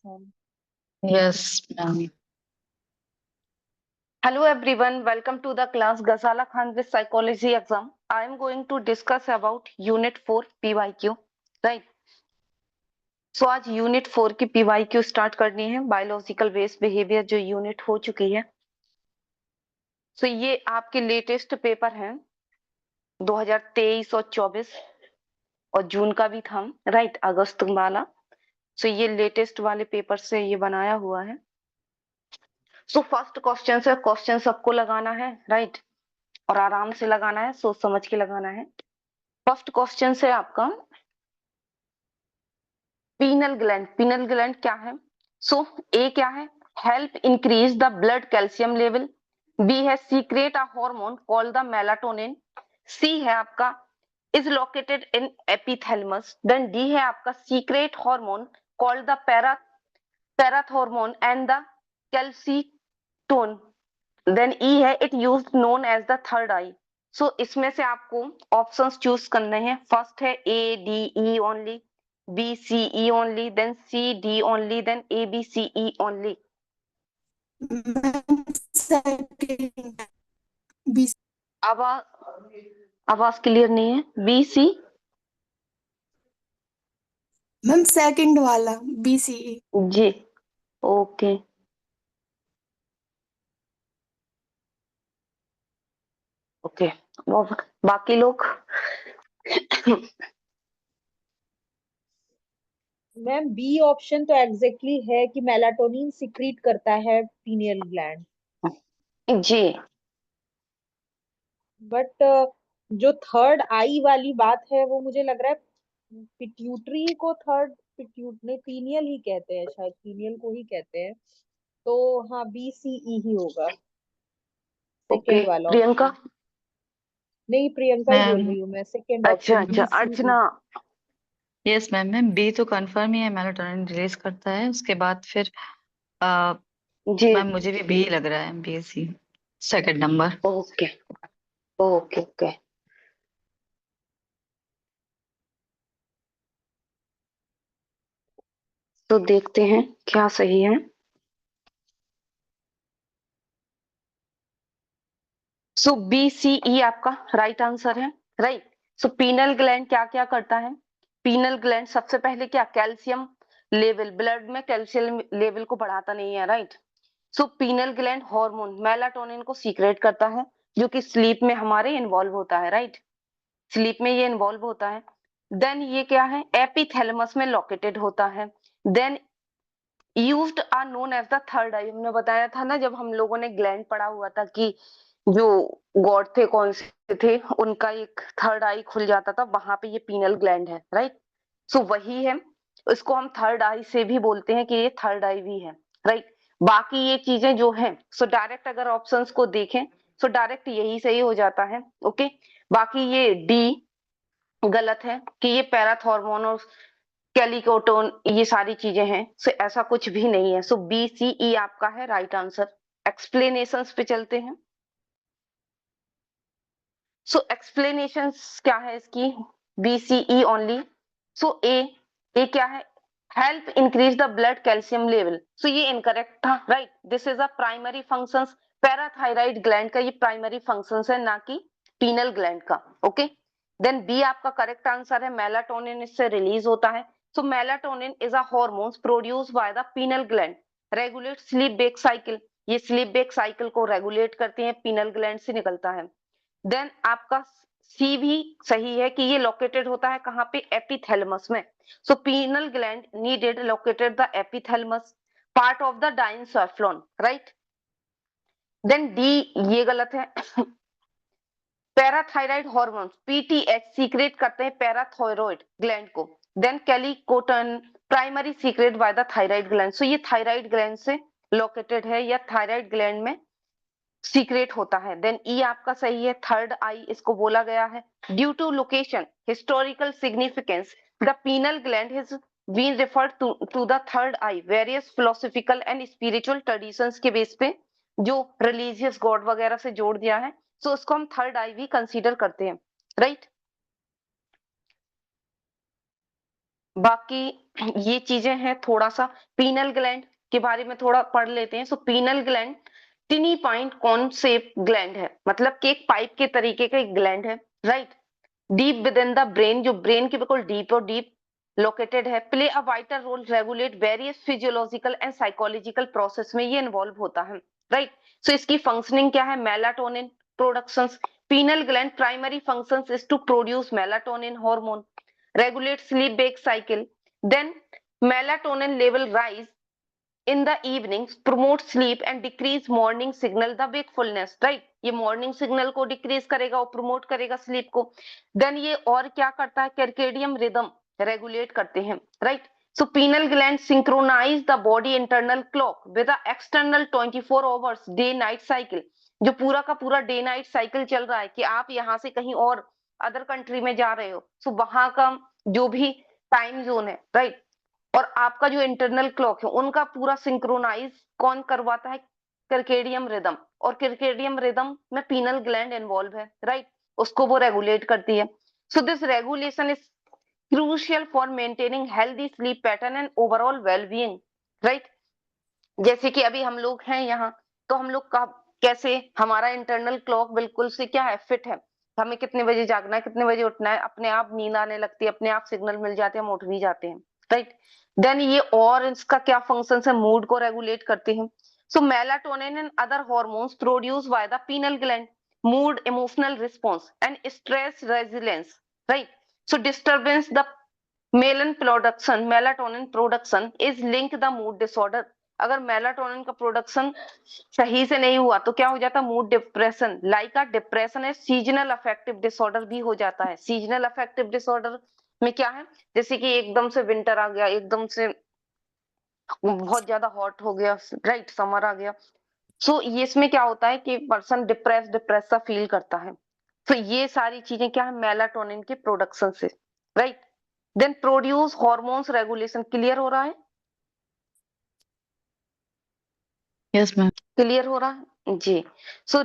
microphone. Yes, ma'am. Hello everyone, welcome to the class Ghazala Khan with Psychology exam. I am going to discuss about Unit 4 PYQ. Right. So आज Unit 4 की PYQ start करनी है, biological based behaviour जो unit हो चुकी है. So ये आपके लेटेस्ट पेपर हैं 2023 और 24 और जून का भी था, राइट, अगस्त वाला. So ये लेटेस्ट वाले पेपर से ये बनाया हुआ है. सो फर्स्ट क्वेश्चन से क्वेश्चन सबको लगाना है, राइट, और आराम से लगाना है, सोच समझ के लगाना है. फर्स्ट क्वेश्चन से आपका पीनल ग्लैंड क्या है. सो ए क्या है, help increase the blood calcium level. B है secrete a hormone called the melatonin. C है आपका is located in epithalamus. Then D है आपका secrete hormone called the parathormone and the calcitonin. Then E है it use known as the third eye. So इसमें से आपको options चूज करने हैं. फर्स्ट है A D E only, B C E only, then C D only, then A B C E only. आवाज clear नहीं है. बी सी मैम सेकंड वाला BCE. जी. ओके. ओके, बाकी लोग मैम बी ऑप्शन तो एग्जैक्टली है कि मेलाटोनिन सिक्रीट करता है पीनियल ग्लैंड, जी. बट जो थर्ड आई वाली बात है वो मुझे लग रहा है पिट्यूटरी को थर्ड पिट्यूटरी पीनियल ही कहते हैं, शायद पीनियल को ही कहते हैं. तो हाँ BCE ही होगा, ओके. सेकेंड वाला प्रियंका. ऑप्शन. नहीं प्रियंका ही बोल मैम रही हूँ मैं, सेकेंड अच्छा ऑप्शन अच्छा, Archana. Yes ma'am. Ma'am B तो कंफर्म ही है, मेलाटोनिन रिलीज करता है. उसके बाद फिर जी. मैम मुझे भी बी लग रहा है, BSC second number. Okay okay okay. तो देखते हैं क्या सही है. सो BCE आपका राइट आंसर है, राइट. सो पीनल ग्लैंड क्या क्या करता है. पीनल ग्लैंड सबसे पहले क्या, कैल्शियम लेवल, ब्लड में कैल्शियम लेवल को बढ़ाता नहीं है, right. So pineal gland hormone melatonin को सीक्रेट करता है जो कि स्लीप में हमारे इन्वॉल्व होता है, राइट. स्लीप में ये इन्वॉल्व होता है. देन ये क्या है, एपिथैलेमस में लोकेटेड होता है. Then used are known as the third eye. हमने बताया था ना जब हम लोगों ने ग्लैंड पढ़ा हुआ था कि जो गॉड थे कौन से थे, उनका एक थर्ड आई खुल जाता था, वहां पे ये पीनल ग्लैंड है, राइट. सो वही है, इसको हम थर्ड आई से भी बोलते हैं कि ये थर्ड आई भी है, राइट. बाकी ये चीजें जो है, सो डायरेक्ट अगर ऑप्शंस को देखें सो डायरेक्ट यही सही हो जाता है. ओके. बाकी ये डी गलत है कि ये पैराथॉर्मोन और कैलिकोटोन ये सारी चीजें हैं. सो ऐसा कुछ भी नहीं है. सो BCE आपका है राइट आंसर. एक्सप्लेनेशंस पे चलते हैं. सो एक्सप्लेनेशंस क्या है इसकी, BCE ओनली. सो ए क्या है, help increase the blood calcium level. So ये इनकरेक्ट था, right. This is a primary functions. Parathyroid gland का ये प्राइमरी फंक्शंस है, ना कि पीनल ग्लैंड का. ओके. देन बी आपका करेक्ट आंसर है, मेलाटोनिन इससे रिलीज होता है. So melatonin is a hormone produced by the pineal gland, regulate sleep wake cycle. ये स्लीप वेक साइकिल को रेगुलेट करती है, पीनल ग्लैंड से निकलता है. देन आपका सी भी सही है कि ये लोकेटेड होता है कहाँ पे, एपिथैलेमस में. So pineal gland needed located the epithalamus, part of the diencephalon, right. Then D ये गलत है. पैराथायराइड हार्मोन PTH सीक्रेट करते हैं पैराथायरॉइड ग्लैंड को. Then calcitonin primary secrete by the thyroid gland. So ये थायराइड ग्लैंड से located है या थायराइड ग्लैंड में सीक्रेट होता है. देन ई आपका सही है, थर्ड आई इसको बोला गया है. Due to location historical significance the pineal gland has been referred to the third eye. Various philosophical and spiritual traditions के बेस पे जो रिलीजियस गॉड वगैरह से जोड़ दिया है, सो उसको हम थर्ड आई भी कंसीडर करते हैं, राइट. बाकी ये चीजें हैं। थोड़ा सा पीनल ग्लैंड के बारे में थोड़ा पढ़ लेते हैं। So pineal gland tiny point cone shape gland है, मतलब कि एक पाइप के तरीके का एक ग्लैंड है, right. Deep within the brain, जो ब्रेन के बिल्कुल डीप और डीप लोकेटेड है। Play a vital role, regulate various physiological and psychological process में ये इन्वॉल्व होता है, राइट। सो इसकी फंक्शनिंग क्या है? Melatonin productions. Pineal gland primary functions is to produce melatonin hormone, regulate sleep wake cycle, then melatonin level rise in the evenings, promote sleep and decrease morning signal the wakefulness, right। ये morning signal को decrease करेगा और promote करेगा sleep को। Then ये और क्या करता है? कैर्केडियम रिदम रेगुलेट करते हैं, right. So pineal gland synchronize the body internal clock with the external 24 hours day night cycle. जो पूरा का पूरा डे नाइट साइकिल चल रहा है कि आप यहाँ से कहीं और अदर कंट्री में जा रहे हो, सो वहां का जो भी टाइम जोन है, राइट, और आपका जो इंटरनल क्लॉक है, उनका पूरा सिंक्रोनाइज कौन करवाता है? Circadian rhythm. और सर्केडियन रिदम में पीनल ग्लैंड इन्वॉल्व है, राइट, उसको वो रेगुलेट करती है। So this regulation is crucial for maintaining healthy sleep pattern and overall wellbeing, right. जैसे कि अभी हम लोग हैं यहाँ, तो हम लोग का कैसे हमारा इंटरनल क्लॉक बिल्कुल से क्या है? फिट है। हमें कितने बजे जागना है, कितने बजे उठना है, अपने आप नींद आने लगती है, अपने आप सिग्नल मिल जाते हैं, हम उठ भी जाते हैं, राइट। देन ये और इसका क्या फंक्शन है? मूड को रेगुलेट करते हैं। So melatonin and other hormones produce by the pineal gland, mood, emotional response and stress resilience, right. So disturbance the melatonin production is link the mood disorder. अगर melatonin का production सही से नहीं हुआ तो क्या हो जाता? Mood depression, like a depression है। सीजनल अफेक्टिव डिसऑर्डर भी हो जाता है। सीजनल अफेक्टिव डिसऑर्डर में क्या है? जैसे कि एकदम से विंटर आ गया, एकदम से बहुत ज्यादा हॉट हो गया, राइट, समर आ गया। सो ये इसमें क्या होता है कि पर्सन डिप्रेस डिप्रेस सा फील करता है। तो ये सारी चीजें क्या है? मेलाटोनिन के प्रोडक्शन से, right. Then produce hormones regulation. Clear हो रहा है? Yes ma'am. क्लियर हो रहा है जी। सो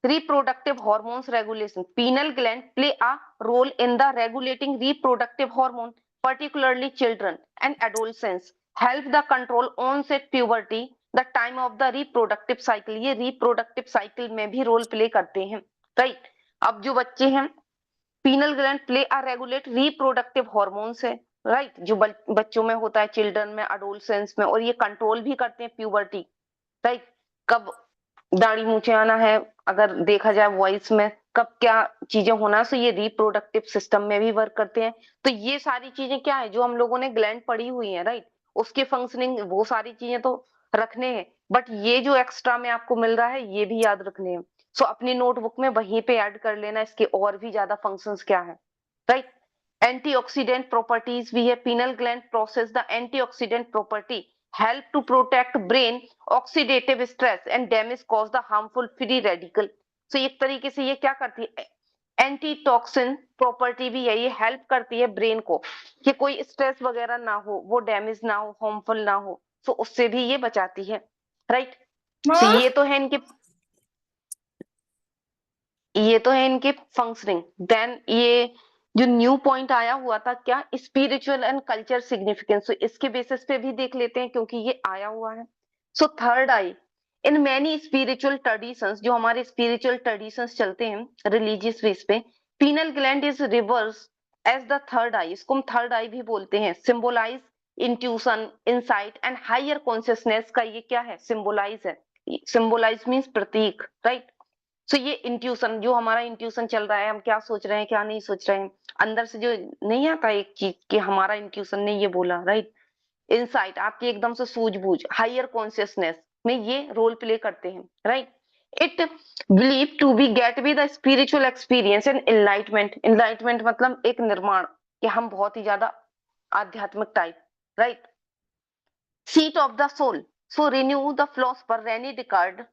reproductive hormones regulation, penile gland play a role in the regulating reproductive hormone, particularly children and adolescents, help the control onset puberty, the time of the reproductive cycle। ये reproductive cycle में भी role play करते हैं, right. अब जो बच्चे हैं, penal gland play आ regulate reproductive hormones है, राइट, जो बच्चों में होता है, चिल्ड्रन में, अडोलसेंस में, और ये कंट्रोल भी करते हैं प्यूबर्टी, राइट। कब दाढ़ी मूछे आना है, अगर देखा जाए वॉइस में, कब क्या चीजें होना, सो ये रिप्रोडक्टिव सिस्टम में भी वर्क करते हैं। तो ये सारी चीजें क्या है जो हम लोगों ने ग्लैंड पढ़ी हुई है, राइट, उसके फंक्शनिंग वो सारी चीजें तो रखने हैं, बट ये जो एक्स्ट्रा में आपको मिल रहा है ये भी याद रखने हैं। सो अपनी नोटबुक में वहीं पे ऐड कर लेना इसके और भी ज्यादा फंक्शंस क्या है, राइट। एंटीऑक्सीडेंट प्रॉपर्टीज भी है। Penal gland process the antioxidant property, help to protect brain oxidative stress and damage cause the harmful free radical। so एक तरीके से ये क्या करती है? एंटी टॉक्सिन प्रॉपर्टी भी है, ये हेल्प करती है ब्रेन को कि कोई स्ट्रेस वगैरह ना हो, वो डैमेज ना हो, हार्मफुल ना हो, तो उससे भी ये बचाती है, राइट। so ये तो है इनके फंक्शनिंग। देन ये जो न्यू पॉइंट आया हुआ था क्या? Spiritual and culture significance. तो इसके बेसिस पे भी देख लेते हैं क्योंकि ये आया हुआ है। So third eye in many spiritual traditions, जो हमारे स्पिरिचुअल ट्रेडिशंस चलते हैं रिलीजियस बेस पे, pineal gland is reverse as the third eye. इसको हम थर्ड आई भी बोलते हैं। Symbolize intuition, insight and higher consciousness का ये क्या है? सिंबलाइज है। सिंबलाइज मीन्स प्रतीक, राइट। सो ये इंट्यूशन, जो हमारा इंट्यूशन चल रहा है, हम क्या सोच रहे हैं, क्या नहीं सोच रहे हैं, अंदर से जो नहीं आता एक चीज कि हमारा इंट्यूशन ने ये बोला, राइट। इंसाइट, आपकी एकदम से सूझबूझ, हायर कॉन्शियसनेस में ये रोल प्ले करते हैं, right. It believe to be gate be the spiritual experience and enlightenment. Enlightenment मतलब एक निर्माण, कि हम बहुत ही ज्यादा आध्यात्मिक type, right. Seat of the soul, so renew the philosopher Rene Descartes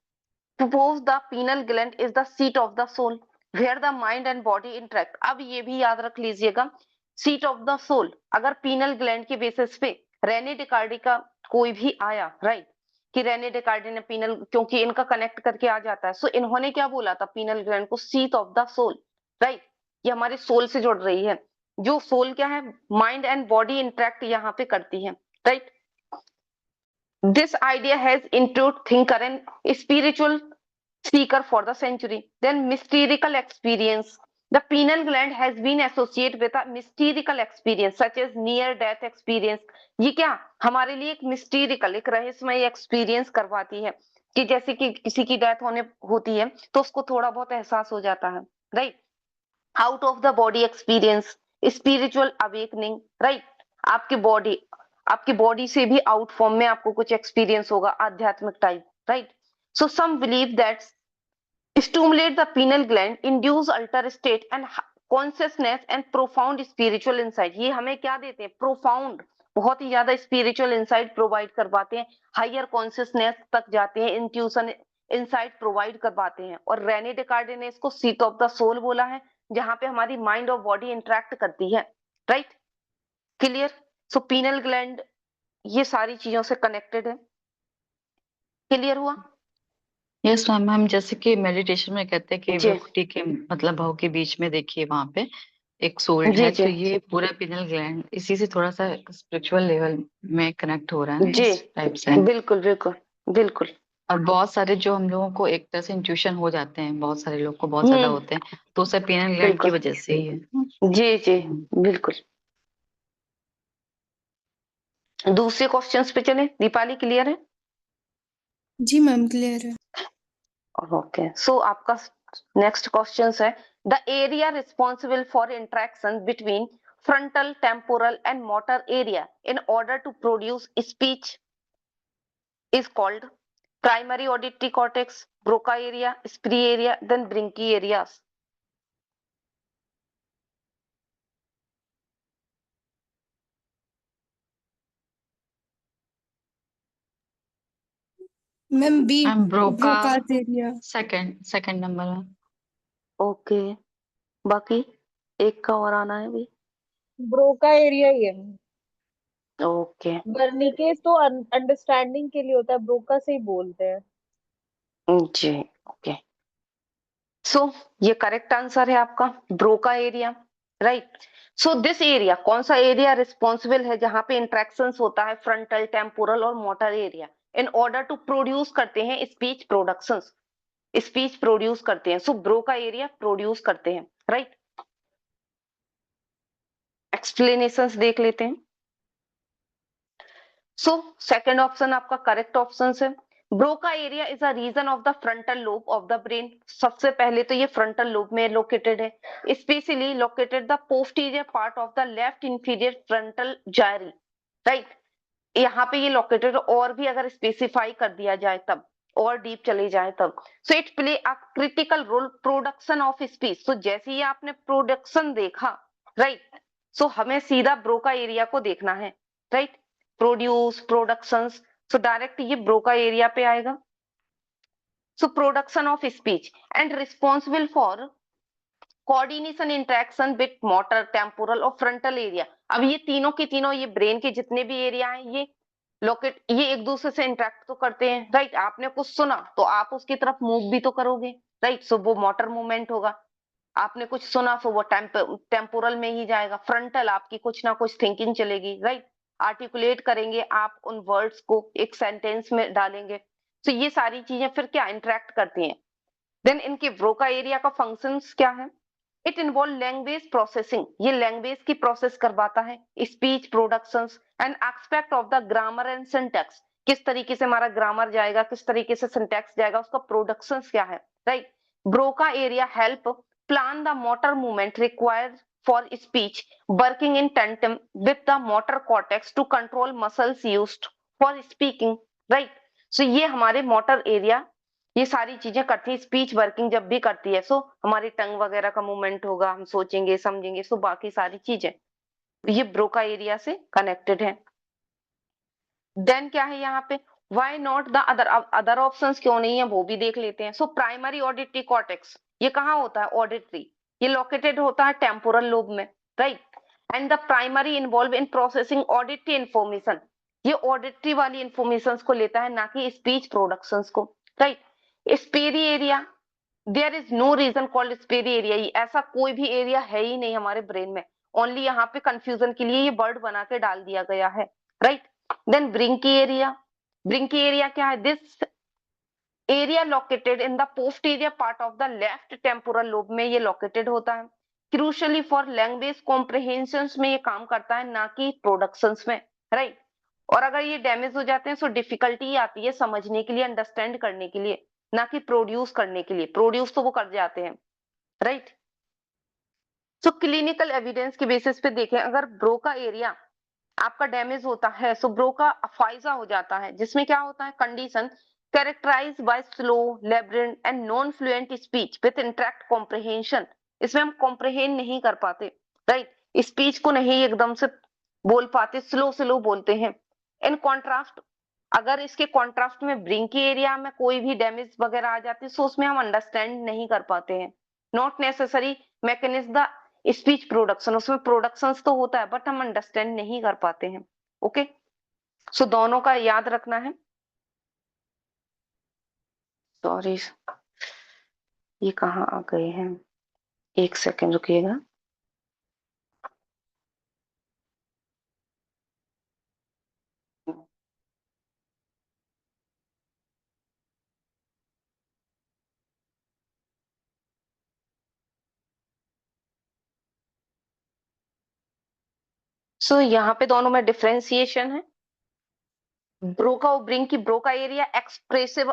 suppose the pineal gland is the seat of the soul where the mind and body interact। अब ये भी याद रख लीजिएगा, seat of the soul अगर pineal gland के basis पे Renee डिकार्डी का कोई भी आया, राइट, कि रेने डिकार्डी ने पिनल, क्योंकि इनका कनेक्ट करके आ जाता है, सो इन्होंने क्या बोला था पिनल ग्लैंड को? Seat of the soul, right, ये हमारे सोल से जुड़ रही है। जो सोल क्या है, माइंड एंड बॉडी इंटरेक्ट यहाँ पे करती है, right. This idea has introduced thinker and spiritual seeker for the century. Then mystical experience. The pineal gland has been associated with a mystical experience such as near death experience. ये क्या हमारे लिए एक mystical, एक रहस्यमय experience करवाती है कि जैसे कि किसी की डेथ होने होती है तो उसको थोड़ा बहुत एहसास हो जाता है, right. Out of the body experience, spiritual awakening, right. आपकी बॉडी से भी आउट फॉर्म में आपको कुछ एक्सपीरियंस होगा आध्यात्मिक type, right. So some believe that stimulate the pineal gland, induce altered state and consciousness and profound spiritual insight. ये हमें क्या देते हैं, profound, बहुत ही ज्यादा spiritual insight provide करवाते हैं, higher consciousness तक जाते हैं, intuition insight provide करवाते हैं। और रेने डेकार्ड ने इसको सीट ऑफ द सोल बोला है, जहां पे हमारी माइंड और बॉडी इंटरेक्ट करती है, राइट। क्लियर। सो पिनल ग्लैंड ये सारी चीजों से कनेक्टेड है। क्लियर हुआ? Yes ma'am. हम जैसे कि मेडिटेशन में कहते हैं कि जी विभूति के मतलब भाव के बीच में देखिए वहां पे एक सोल्ड जी है, जी तो ये पूरा पिनल ग्लैंड इसी से थोड़ा सा स्पिरिचुअल लेवल में कनेक्ट हो रहा है ना, जी, इस टाइप से। बिल्कुल बिल्कुल बिल्कुल। और बहुत सारे जो हम लोगों को एक तरह से इंट्यूशन हो जाते हैं, बहुत सारे लोग को बहुत ज्यादा होते हैं, तो सब पिनल ग्लैंड की बिल्कुल। वजह से ही है। जी जी बिल्कुल। दूसरे क्वेश्चंस पे चले। दीपाली क्लियर है? जी मैम क्लियर है। ओके, सो आपका next question is, the area responsible for interaction between frontal, temporal and motor area in order to produce speech is called primary auditory cortex, Broca area, spree area, then Wernicke areas. Ma'am B, ma'am Broca Broca's area. Second number है। Okay, बाकी एक का और आना है भी। Broca area ही है। Okay बर्निकेस तो अंडरस्टैंडिंग के लिए होता है, ब्रोका से ही बोलते हैं। जी ओके। सो ये करेक्ट आंसर है आपका, Broca area, right. So this area, कौन सा एरिया रिस्पॉन्सिबल है जहां पे इंट्रैक्शंस होता है फ्रंटल, टेम्पोरल और motor area, in order to produce करते हैं स्पीच प्रोडक्शंस, स्पीच प्रोड्यूस करते हैं। सो ब्रोका एरिया प्रोड्यूस करते हैं, राइट। एक्सप्लेनेशंस देख लेते हैं। सो सेकंड ऑप्शन आपका करेक्ट ऑप्शन है। Broca area is a region of the frontal lobe of the brain. सबसे पहले तो ये फ्रंटल लोब में लोकेटेड है, specially located the posterior part of the left inferior frontal gyri, right. यहाँ पे ये लोकेटेड, और भी अगर स्पेसिफाई कर दिया जाए तब, और डीप चले जाए तब, so it play a critical role production of speech. तो जैसे ही आपने प्रोडक्शन देखा, राइट, सो हमें सीधा ब्रोका एरिया को देखना है, right. Produce, productions, so direct ये ब्रोका एरिया पे आएगा। So production of speech and responsible for coordination interaction with motor, temporal और फ्रंटल एरिया। अब ये तीनों के तीनों, ये ब्रेन के जितने भी एरिया हैं, ये एक दूसरे से इंटरेक्ट तो करते हैं, राइट। आपने कुछ सुना तो आप उसकी तरफ मूव भी तो करोगे, राइट। सो वो मोटर मूवमेंट होगा। आपने कुछ सुना तो वो टेम्पोरल में ही जाएगा। फ्रंटल आपकी कुछ ना कुछ थिंकिंग चलेगी, राइट। आर्टिकुलेट करेंगे आप उन वर्ड्स को, एक सेंटेंस में डालेंगे। तो ये सारी चीजें फिर क्या इंटरेक्ट करती हैं। देन इनके ब्रोका एरिया का फंक्शंस क्या है? इट इन्वॉल्व लैंग्वेज प्रोसेसिंग, ये लैंग्वेज की प्रोसेस करवाता है, speech productions and aspect of the grammar and syntax, किस तरीके से हमारा ग्रामर जाएगा, किस तरीके से सिंटैक्स जाएगा, उसका प्रोडक्शंस क्या है, right. Broca area help plan the motor movement required for speech, working in tandem with the motor cortex to control muscles used for speaking, right. So ये हमारे मोटर एरिया ये सारी चीजें करती है, स्पीच वर्किंग जब भी करती है, सो हमारी टंग वगैरह का मूवमेंट होगा, हम सोचेंगे समझेंगे, सो बाकी सारी चीजें ये ब्रोका एरिया से कनेक्टेड है। देन क्या है यहाँ पे, व्हाई नॉट द अदर, अब अदर ऑप्शंस क्यों नहीं है वो भी देख लेते हैं। सो प्राइमरी ऑडिटरी कॉर्टेक्स, ये कहाँ होता है, ऑडिटरी, ये लोकेटेड होता है टेम्पोरल लोब में, right. And the primary involve in processing auditory information, ये ऑडिटरी वाली इंफॉर्मेशन को लेता है, ना कि स्पीच प्रोडक्शन को, right. Sperry area, there is no region called Sperry area, ऐसा कोई भी एरिया है ही नहीं हमारे ब्रेन में। ओनली यहाँ पे कंफ्यूजन के लिए ये वर्ड बना के डाल दिया गया है, राइट। देन ब्रिंकी एरिया, ब्रिंकी एरिया क्या है? This area located in the posterior part of the left temporal lobe में ये लोकेटेड होता है। क्रूशली फॉर लैंग्वेज कॉम्प्रिहेंशन में ये काम करता है, ना कि प्रोडक्शंस में, राइट। और अगर ये डैमेज हो जाते हैं तो डिफिकल्टी आती है समझने के लिए, अंडरस्टैंड करने के लिए, ना कि प्रोड्यूस करने के लिए। प्रोड्यूस तो वो कर जाते हैं, राइट। सो क्लिनिकल एविडेंस के बेसिस पे देखें, अगर ब्रोका एरिया आपका डैमेज होता है तो ब्रोका अफाइजा हो जाता है, जिसमें क्या होता है? Condition characterized by slow labyrinth and non fluent speech with interact comprehension. इसमें हम कॉम्प्रिहेंड नहीं कर पाते, राइट। स्पीच को नहीं एकदम से बोल पाते, स्लो स्लो बोलते हैं। इन कॉन्ट्रास्ट, अगर इसके कॉन्ट्रास्ट में ब्रिंकी एरिया में कोई भी डैमेज वगैरह आ जाती है तो उसमें हम अंडरस्टैंड नहीं कर पाते हैं। Not necessary mechanism the speech production, उसमें प्रोडक्शंस तो होता है बट हम अंडरस्टैंड नहीं कर पाते हैं। ओके, सो दोनों का याद रखना है। सॉरी, ये कहाँ आ गए हैं? एक सेकेंड रुकिएगा। सो यहाँ पे दोनों में डिफरेंशिएशन है। ब्रोका और ब्रिंक की ब्रोका एरिया एक्सप्रेसिव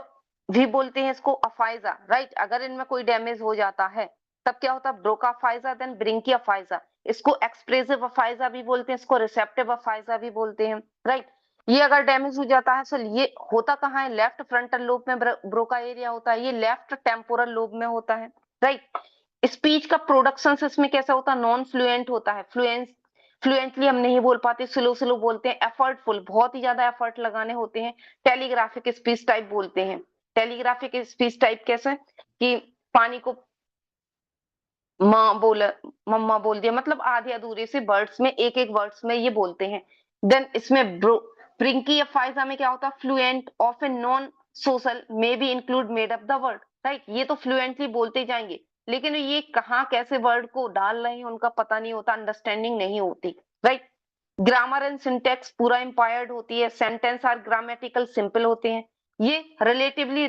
भी बोलते हैं इसको, अफाइजा, राइट। अगर इनमें कोई डैमेज हो जाता है तब क्या होता है? Broca aphasia then Wernicke aphasia. इसको एक्सप्रेसिव अफाइजा भी बोलते हैं, इसको रिसेप्टिव अफाइजा भी बोलते हैं, राइट। ये अगर डैमेज हो जाता है तो ये होता कहाँ है? लेफ्ट फ्रंटल लोब में ब्रोका एरिया होता है, ये लेफ्ट टेम्पोरल लोब में होता है, राइट। स्पीच का प्रोडक्शन इसमें कैसा होता है? नॉन फ्लुएंट होता है, फ्लुएंटली हम नहीं बोल पाते, स्लो स्लो बोलते हैं। एफर्टफुल, बहुत ही ज्यादा एफर्ट लगाने होते हैं। टेलीग्राफिक स्पीच टाइप बोलते हैं। टेलीग्राफिक स्पीच टाइप कैसे? कि पानी को माँ बोला, मम्मा बोल दिया, मतलब आधे अधूरे से वर्ड्स में, एक एक वर्ड्स में ये बोलते हैं। देन इसमें ब्रिंकी अफाइजा में क्या होता है? Fluent of a non social may be include made up the word, right. ये तो फ्लुएंटली बोलते जाएंगे, लेकिन ये कहाँ कैसे वर्ड को डाल रहे हैं उनका पता नहीं होता, अंडरस्टैंडिंग नहीं होती, राइट। ग्रामर एंड सिंटेक्स पूरा इंपायर्ड होती है। सेंटेंस आर ग्रामेटिकल सिंपल होते हैं। ये रिलेटिवली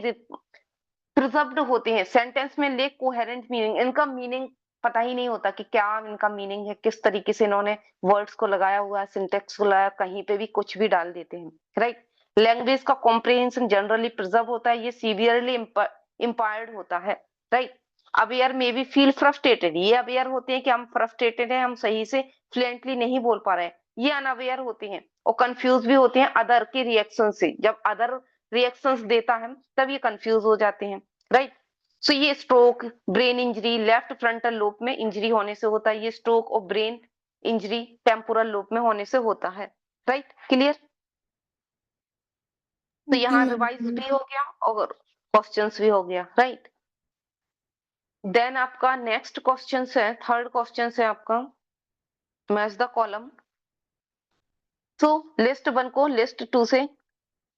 प्रिजर्व्ड होते हैं। सेंटेंस में लेक कोहेरेंट मीनिंग, इनका मीनिंग पता ही नहीं होता कि क्या इनका मीनिंग है, किस तरीके से इन्होंने वर्ड्स को लगाया हुआ है, सिंटेक्स को लगाया, कहीं पे भी कुछ भी डाल देते हैं, राइट। लैंग्वेज का कॉम्प्रिहेंशन जनरली प्रिजर्व होता है, ये सीवियरली इंपायर्ड होता है, right. Aware may be feel frustrated, ये अवेयर होते हैं कि हम फ्रस्ट्रेटेड हैं, हम सही से फ्लुएंटली नहीं बोल पा रहे हैं। ये अनअवेयर होते हैं और कंफ्यूज भी होते हैं अदर के रिएक्शन से। जब अदर रिएक्शंस देता है तब ये कंफ्यूज हो जाते हैं, राइट। सो ये stroke, brain injury left frontal lobe में इंजरी होने से होता है। ये स्ट्रोक और ब्रेन इंजरी टेम्पोरल लोब में होने से होता है, राइट। क्लियर? तो जी यहाँ मैम। रिवाइज भी हो गया और क्वेश्चंस भी हो गया, राइट। देन आपका नेक्स्ट क्वेश्चन है, थर्ड क्वेश्चन है आपका, मैच द कॉलम। तो लिस्ट 1 को लिस्ट 2 से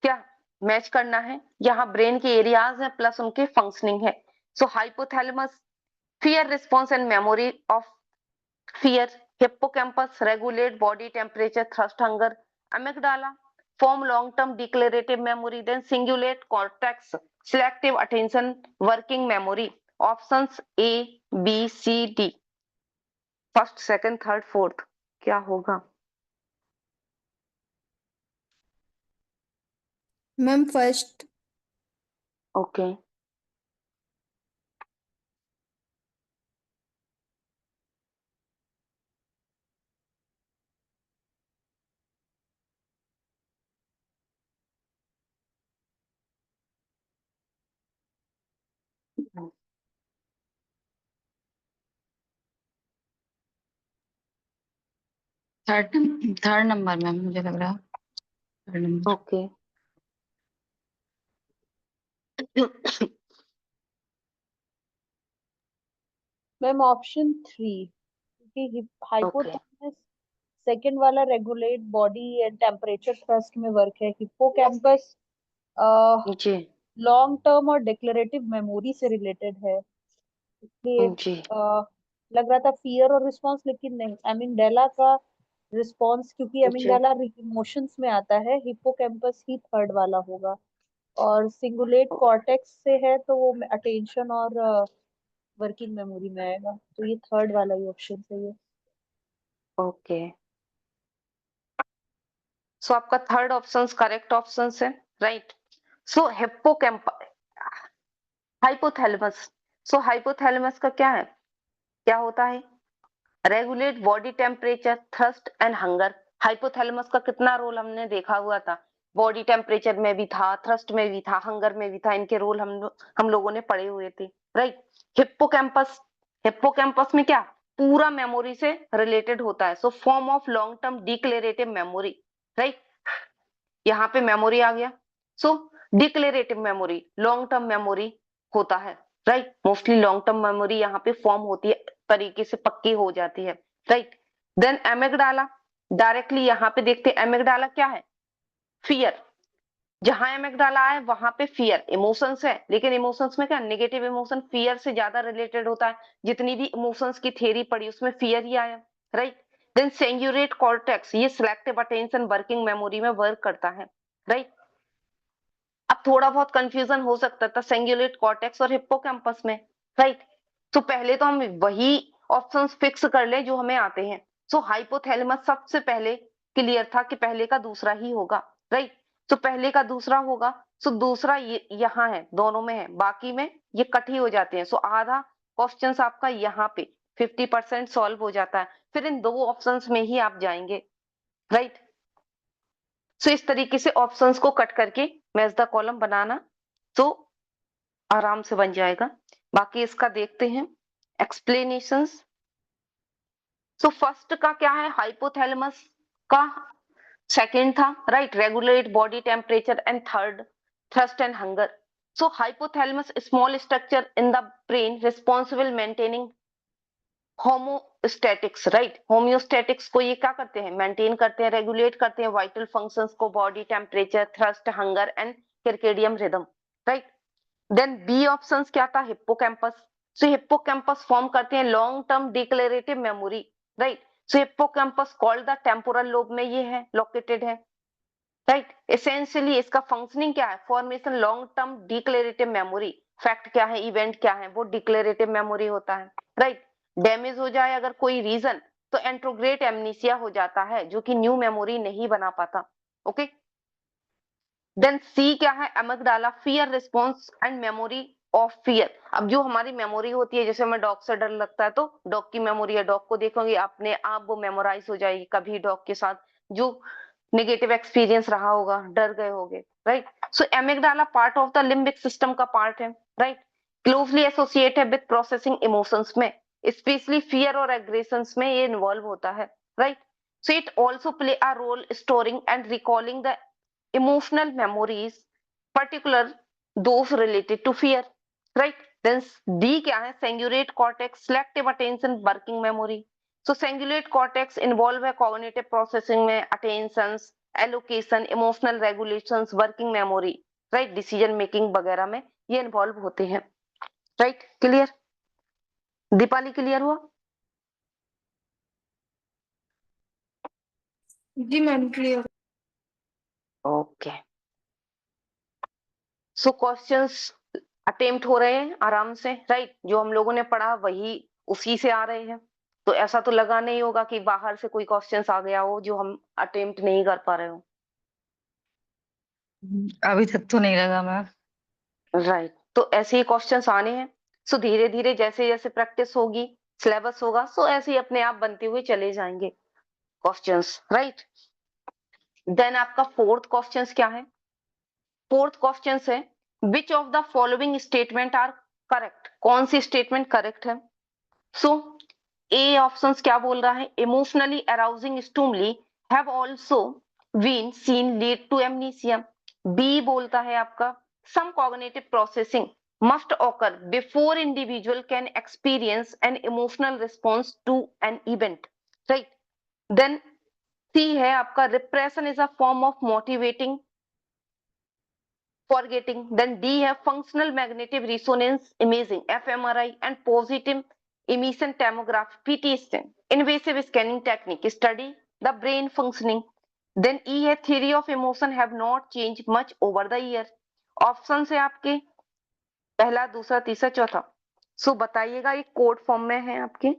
क्या मैच करना है? यहाँ ब्रेन के एरियाज है प्लस उनके फंक्शनिंग है। सो hypothalamus fear response and memory of fear, hippocampus regulate body temperature, thirst, hunger, amygdala form long term declarative memory, then cingulate cortex selective attention working memory। options A B C D, first second third fourth क्या होगा? Ma'am first. Okay, third third number ma'am, मुझे लग रहा है third number. Okay. Ma'am option 3, क्योंकि okay, hypothalamus second वाला regulate body and temperature thrust में work है। हिप्पोकैम्पस जी लॉन्ग टर्म और डिक्लेरेटिव मेमोरी से रिलेटेड है, इसलिए जी लग रहा था फियर और रिस्पॉन्स, लेकिन नहीं, एमिगडाला का रिस्पॉन्स, क्योंकि पूछे एमिगडाला इमोशंस में आता है, हिप्पोकैम्पस ही थर्ड वाला होगा। और सिंगुलेट कॉर्टेक्स से है तो वो अटेंशन और वर्किंग मेमोरी में आएगा, तो ये थर्ड वाला ही ऑप्शन सही है। ओके। सो आपका थर्ड ऑप्शन करेक्ट ऑप्शन है, राइट। So hippocampus, hypothalamus. सो हाइपोथैलेमस का क्या है, क्या होता है, regulate body temperature, thrust and hunger. Hypothalamus का कितना रोल हमने देखा हुआ था, बॉडी टेम्परेचर में भी था, थ्रस्ट में भी था, हंगर में भी था, इनके रोल हम लोगों ने पढ़े हुए थे, राइट। हिप्पोकैम्पस, हिप्पोकैम्पस में क्या, पूरा मेमोरी से रिलेटेड होता है, so form of long term declarative memory, right. यहाँ पे मेमोरी आ गया, so declarative memory, long term memory होता है, right. Mostly long term memory यहाँ पे फॉर्म होती है, तरीके से पक्की हो जाती है, राइट। देन एमिगडाला, डायरेक्टली यहाँ पे देखते हैं एमिगडाला क्या है, फियर। जहां एमिगडाला है वहां पे फियर इमोशंस है, लेकिन इमोशंस में क्या, नेगेटिव इमोशन फियर से ज्यादा रिलेटेड होता है, जितनी भी इमोशंस की थ्योरी पढ़ी उसमें फियर ही आया, राइट। देन सेंजुरेट कॉर्टेक्स, ये सिलेक्टिव अटेंशन वर्किंग मेमोरी में वर्क करता है, राइट। अब थोड़ा बहुत कंफ्यूजन हो सकता था सेंगुलेट कॉर्टेक्स और हिप्पोकैम्पस में, राइट। तो पहले तो हम वही ऑप्शंस फिक्स कर ले जो हमें आते हैं। सो हाइपोथैलेमस सबसे पहले क्लियर था कि पहले का दूसरा ही होगा, राइट। तो पहले का दूसरा होगा, सो दूसरा ये यहाँ है, दोनों में है, बाकी में ये कट ही हो जाते हैं, सो आधा क्वेश्चन आपका यहाँ पे 50% सॉल्व हो जाता है, फिर इन दो ऑप्शंस में ही आप जाएंगे, राइट। सो इस तरीके से ऑप्शंस को कट करके मैच द कॉलम बनाना तो आराम से बन जाएगा। बाकी इसका देखते हैं एक्सप्लेनेशंस। सो फर्स्ट का क्या है, हाइपोथैलेमस का सेकंड था, right, regulate body temperature, and third thirst and hunger. So hypothalamus small structure in the brain responsible maintaining homeostatics, right. Homeostatics को ये क्या करते हैं, मेंटेन करते हैं, रेगुलेट करते हैं वाइटल फंक्शंस को, body temperature, thirst, hunger and circadian rhythm, right. Then B option क्या था, हिप्पोकैम्पस। सो हिप्पोकैम्पस फॉर्म करते हैं long term declarative memory, right. So hippocampus called the temporal lobe में ये है लोकेटेड है, राइट। एसेंशियली इसका फंक्शनिंग क्या है, formation long term declarative memory, fact क्या है, इवेंट क्या है, वो डिक्लेरेटिव मेमोरी होता है, राइट। डैमेज हो जाए अगर कोई रीजन तो एंट्रोग्रेट एमनीसिया हो जाता है, जो कि न्यू मेमोरी नहीं बना पाता, ओके। देन सी क्या है, amygdala, fear response and memory of fear. अब जो हमारी मेमोरी होती है, जैसे हमें डॉग से डर लगता है तो डॉग की मेमोरी है, डॉग को देखोगे अपने आप वो मेमोराइज हो जाएगी, कभी डॉग के साथ जो नेगेटिव एक्सपीरियंस रहा होगा, डर गए होगे, right. So amygdala part of the limbic system का पार्ट है, right. Closely associated with processing emotions में, स्पेशली फियर और एग्रेशंस में ये इन्वॉल्व होता है, right. So it also play a role storing and recalling the emotional memories, particular those related to fear, right. Then D क्या है, cingulate cortex, selective attention working memory. So cingulate cortex involve है cognitive processing में, attentions, allocation, emotional regulations, working memory, right, decision making वगैरह में ये involve होते हैं, right, clear. Deepali clear हुआ? जी ma'am clear. Okay. So questions attempt हो रहे हैं आराम से, राइट। जो हम लोगों ने पढ़ा वही उसी से आ रहे हैं, तो ऐसा तो लगा नहीं होगा कि बाहर से कोई क्वेश्चंस आ गया हो जो हम अटेम्प्ट नहीं कर पा रहे हो, अभी तक तो नहीं लगा मैम। राइट। तो ऐसे ही क्वेश्चंस आने हैं, सो धीरे धीरे जैसे जैसे प्रैक्टिस होगी, सिलेबस होगा, सो ऐसे ही अपने आप बनते हुए चले जाएंगे क्वेश्चंस, राइट। देन आपका फोर्थ क्वेश्चंस क्या है, फोर्थ क्वेश्चन है which of the following statement are correct, कौन सी स्टेटमेंट करेक्ट है। सो ए ऑप्शन क्या बोल रहा है, emotionally arousing stimuli have also been seen lead to amnesia. B बोलता है आपका some cognitive processing must occur before individual can experience an emotional response to an event, right. Then C है आपका repression is a form of motivating forgetting. Then D है functional magnetic resonance imaging, fMRI and positive emission tomography, PT scan, invasive scanning technique, study the brain functioning. Then E है theory of emotion have not changed much over the year. Option है आपके पहला, दूसरा, तीसरा, चौथा। सो बताइएगा, ये code form में है आपके।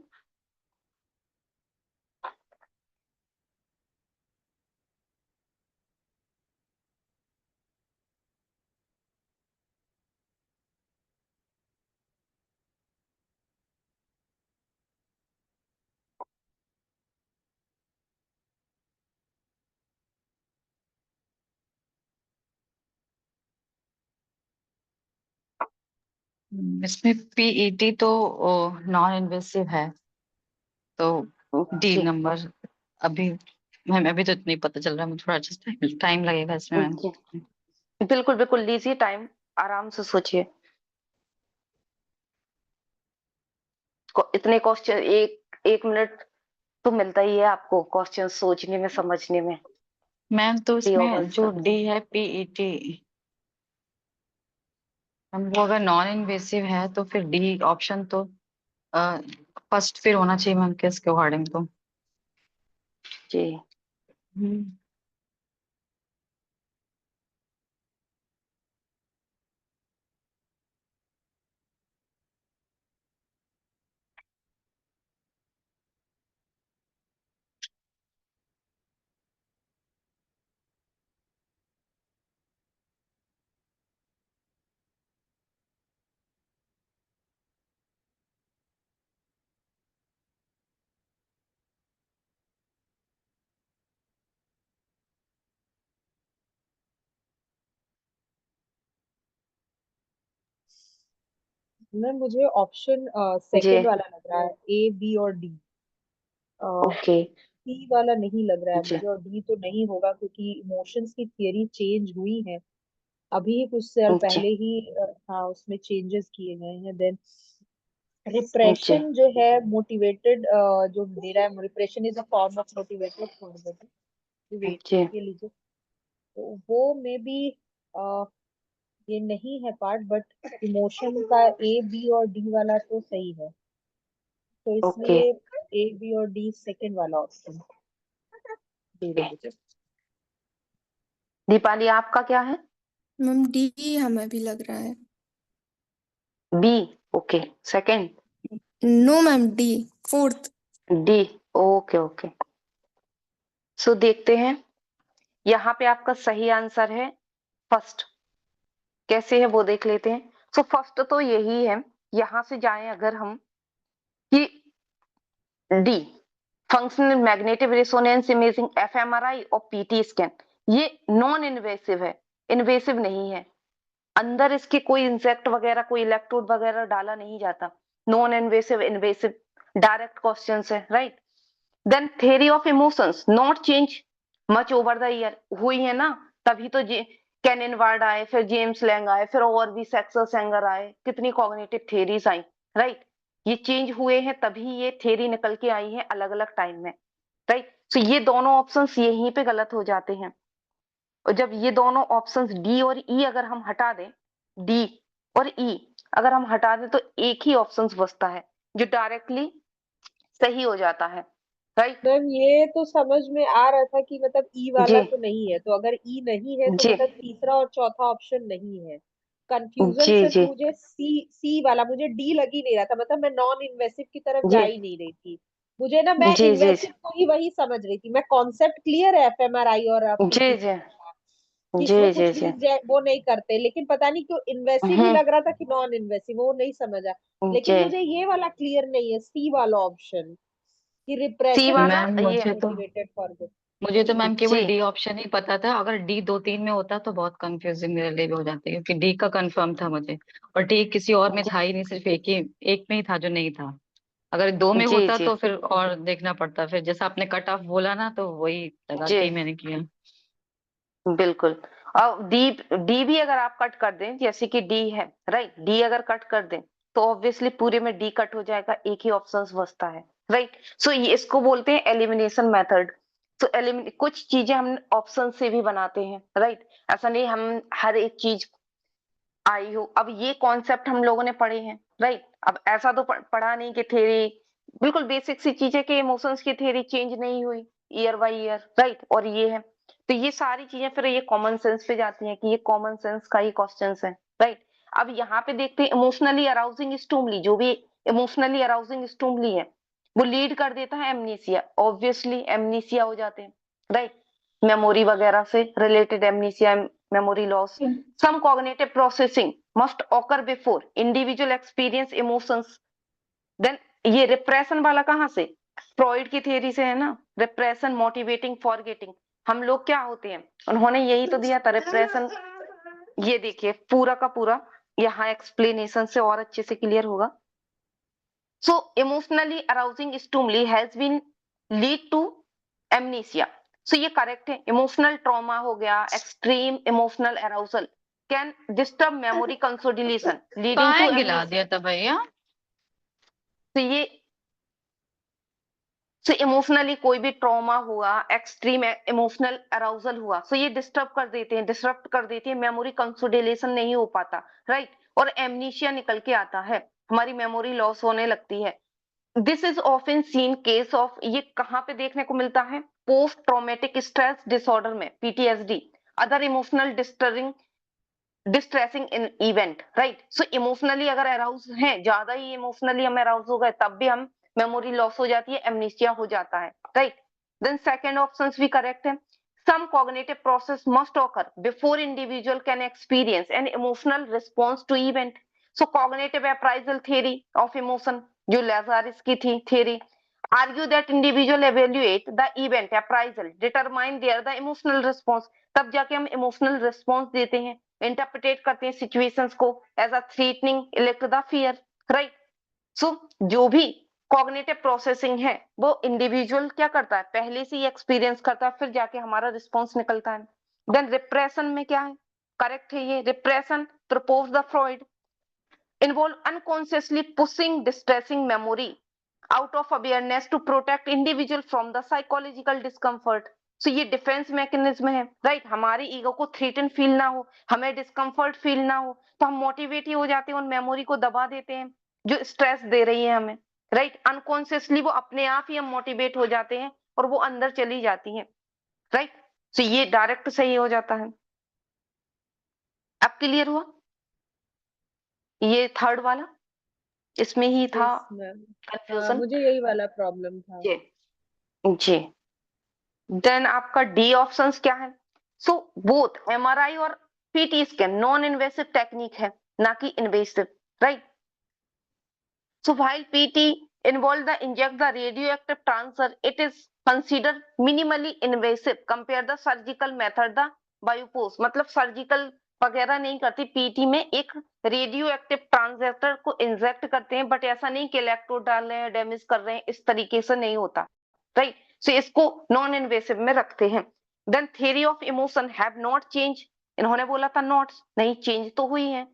इसमें पीईटी तो नॉन इन्वेसिव है, तो डी जी नंबर। अभी मैम अभी तो नहीं पता चल रहा, मुझे थोड़ा अच्छा टाइम लगेगा इसमें मैम। जी, बिल्कुल बिल्कुल, लीजिए टाइम, आराम से सोचिए। इतने क्वेश्चन, एक एक मिनट तो मिलता ही है आपको क्वेश्चन सोचने में, समझने में। मैम तो फ्री इसमें आवर्स जो डी है पीईटी, हम वो अगर नॉन इन्वेसिव है तो फिर डी ऑप्शन तो फर्स्ट फिर होना चाहिए मैम के इसके अकॉर्डिंग तो। जी। हम्म, मैम मुझे ऑप्शन जी। सेकंड वाला लग रहा है, ए बी और डी। ओके। सी वाला नहीं लग रहा है जी। मुझे, और डी तो नहीं होगा क्योंकि इमोशंस की थियरी चेंज हुई है अभी ही कुछ साल जी। पहले ही। हाँ, उसमें चेंजेस किए गए हैं। देन जी। रिप्रेशन जो है, मोटिवेटेड जो दे रहा है, repression is a form of motivated, wait जी। ये लीजिए। तो वो में भी ये नहीं है पार्ट, बट इमोशन का ए बी और डी वाला तो सही है। तो ओके। इसलिए ए बी और डी सेकंड वाला ऑप्शन दे दीजिए। दीपाली आपका क्या है? मैम डी हमें भी लग रहा है। B. Okay, second. No ma'am, D fourth. D. Okay okay. So देखते हैं, यहाँ पे आपका सही आंसर है फर्स्ट। कैसे है वो देख लेते हैं। सो फर्स्ट तो यही है, यहां से जाएं अगर हम, कि D functional magnetic resonance imaging, fMRI और पीटी स्कैन, ये नॉन इन्वेसिव है, इन्वेसिव नहीं है। अंदर इसके कोई इंसेक्ट वगैरह, कोई इलेक्ट्रोड वगैरह डाला नहीं जाता। Non invasive, invasive direct questions है, right. Then theory of emotions not change much over the year, हुई है ना, तभी तो कैनिन वार्ड आए, फिर जेम्स लैंग आए, फिर और भी सेक्सर सेंगर आए, कितनी कॉग्निटिव थ्योरीज आई, राइट। ये चेंज हुए हैं तभी ये थ्योरी निकल के आई है अलग अलग टाइम में, राइट। तो ये दोनों ऑप्शंस यहीं पे गलत हो जाते हैं। और जब ये दोनों ऑप्शंस डी और ई अगर हम हटा दें, डी और ई अगर हम हटा दें, तो एक ही ऑप्शंस बचता है जो डायरेक्टली सही हो जाता है, राइट। मैम ये तो समझ में आ रहा था कि मतलब ई जी। वाला तो नहीं है, तो अगर ई नहीं है तो जी। मतलब तीसरा और चौथा ऑप्शन नहीं है। कंफ्यूजन जी। सिर्फ जी। मुझे सी वाला, मुझे डी लग ही नहीं रहा था, मतलब मैं नॉन इन्वेसिव की तरफ जा जी। ही नहीं रही थी। मुझे ना, मैं जी। जी। इन्वेसिव को ही वही समझ रही थी, मैं कॉन्सेप्ट क्लियर है एफएमआरआई और जी। पीटी जी। कि जी। इसमें जी। कुछ भी जी। वो नहीं करते, लेकिन पता नहीं क्यों इन्वेसिव ही हम्म। लग रहा था कि नॉन इन्वेसिव, वो नहीं समझा। जी। लेकिन मुझे ये वाला क्लियर नहीं है, सी वाला ऑप्शन, कि सी रिप्रेशन इज अ वाला मैम फॉर्म ऑफ ये। Motivated for good. मुझे तो मैम जी। केवल डी ऑप्शन ही पता था। अगर डी दो तीन में होता तो बहुत कंफ्यूजिंग मेरे लिए भी हो जाती, क्योंकि डी का कंफर्म था मुझे, और डी किसी और में जी। था ही नहीं, सिर्फ एक में ही था जो नहीं था। अगर दो में जी। होता जी। तो फिर और देखना पड़ता। फिर जैसा आपने कट ऑफ बोला ना, तो वही लगा जी। के ही मैंने किया। बिल्कुल। और डी, डी भी अगर आप कट कर दें, जैसे कि डी है, राइट, डी अगर कट कर दें तो ऑब्वियसली पूरे में डी कट हो जाएगा, एक ही ऑप्शन बचता है, राइट। सो ये इसको बोलते हैं एलिमिनेशन मेथड। तो कुछ चीजें हम ऑप्शन से भी बनाते हैं, राइट। ऐसा नहीं हम हर एक चीज आई हो। अब ये कॉन्सेप्ट हम लोगों ने पढ़े हैं, राइट। अब ऐसा तो पढ़ा नहीं कि थ्योरी बिल्कुल बेसिक सी चीजें कि इमोशंस की थ्योरी चेंज नहीं हुई ईयर बाय ईयर, राइट। और ये है, तो ये सारी चीजें फिर ये कॉमन सेंस पे जाती हैं कि ये कॉमन सेंस का ही क्वेश्चन है, राइट। अब यहाँ पे देखते हैं इमोशनली अराउजिंग स्टिमुली, जो भी इमोशनली अराउजिंग स्टिमुली है वो लीड कर देता है एमनीसिया, ऑब्वियसली एमनीसिया हो जाते हैं, राइट। मेमोरी वगैरह से related amnesia, memory loss. Some cognitive processing must occur before individual experience emotions. Then ये रिप्रेशन वाला कहाँ से, फ्रॉइड की थियरी से है ना, रिप्रेशन मोटिवेटिंग फॉरगेटिंग। हम लोग क्या होते हैं, उन्होंने यही तो दिया था रिप्रेशन। ये देखिए पूरा का पूरा यहाँ एक्सप्लेनेशन से और अच्छे से क्लियर होगा। So emotionally arousing stimuli has been lead to amnesia. So ये करेक्ट है, इमोशनल ट्रॉमा हो गया, extreme emotional arousal can disturb memory consolidation leading कहाँ टू गिला एमनीसिया। दिया था भैया? तो ये सो इमोशनली कोई भी ट्रॉमा हुआ, एक्सट्रीम इमोशनल अराउजल हुआ, सो ये डिस्टर्ब कर देते हैं, डिस्टर्ब कर देती है, मेमोरी कंसोलिडेशन नहीं हो पाता, राइट। और एमनीशिया निकल के आता है, हमारी मेमोरी लॉस होने लगती है। This is often seen case of, ये कहाँ पे देखने को मिलता है, पोस्ट ट्रॉमेटिक स्ट्रेस डिसऑर्डर में, पीटीएसडी, अदर इमोशनल डिस्ट्रेसिंग इन इवेंट, राइट। सो इमोशनली अगर अराउज है, ज्यादा ही इमोशनली हम अराउज हो गए तब भी हम मेमोरी लॉस हो जाती है, एमनीसिया हो जाता है, राइट। देन सेकंड ऑप्शन भी करेक्ट है। some cognitive process must occur before individual can experience an emotional response to event. So cognitive appraisal theory of emotion, जो Lazarus की थी theory, argue that individual evaluate the event appraisal determine their the emotional response, तब जाके हम emotional response देते हैं, interpret करते हैं सिचुएशंस को as a threatening, elect the fear, right. So जो भी कॉग्निटिव प्रोसेसिंग है वो इंडिविजुअल क्या करता है, पहले से ही एक्सपीरियंस करता है, फिर जाके हमारा रिस्पॉन्स निकलता है। देन रिप्रेशन में क्या है, करेक्ट है ये, repression propose the Freud involve unconsciously pushing distressing memory out of awareness to protect individual from the psychological discomfort. So ये डिफेंस मैकेनिज्म है, राइट। हमारी ईगो को थ्रेटन फील ना हो, हमें डिस्कम्फर्ट फील ना हो, तो हम मोटिवेट ही हो जाते हैं, उन मेमोरी को दबा देते हैं जो स्ट्रेस दे रही है हमें, राइट। अनकॉन्शियसली वो अपने आप ही हम मोटिवेट हो जाते हैं और वो अंदर चली जाती हैं, राइट। सो ये डायरेक्ट सही हो जाता है। अब क्लियर हुआ, ये थर्ड वाला इसमें ही था यस मैम। हाँ, कंफ्यूजन। मुझे यही वाला प्रॉब्लम था। जी जी। देन आपका डी ऑप्शंस क्या है, सो बोथ एमआरआई और PT scan non invasive technique है, ना कि invasive, right. So while PT involve the inject the radioactive transfer, it is considered minimally invasive compare the surgical method the biopose, मतलब surgical वगैरह नहीं करती, PT में एक रेडियो एक्टिव ट्रांजिस्टर को इंजेक्ट करते हैं, बट ऐसा नहीं कि इलेक्ट्रोड डाल रहे हैं, डैमेज कर रहे हैं, इस तरीके से नहीं होता, राइट। सो इसको नॉन इन्वेसिव में रखते हैं। Then theory of emotion have not change, इन्होंने बोला था नॉट, नहीं चेंज तो हुई है।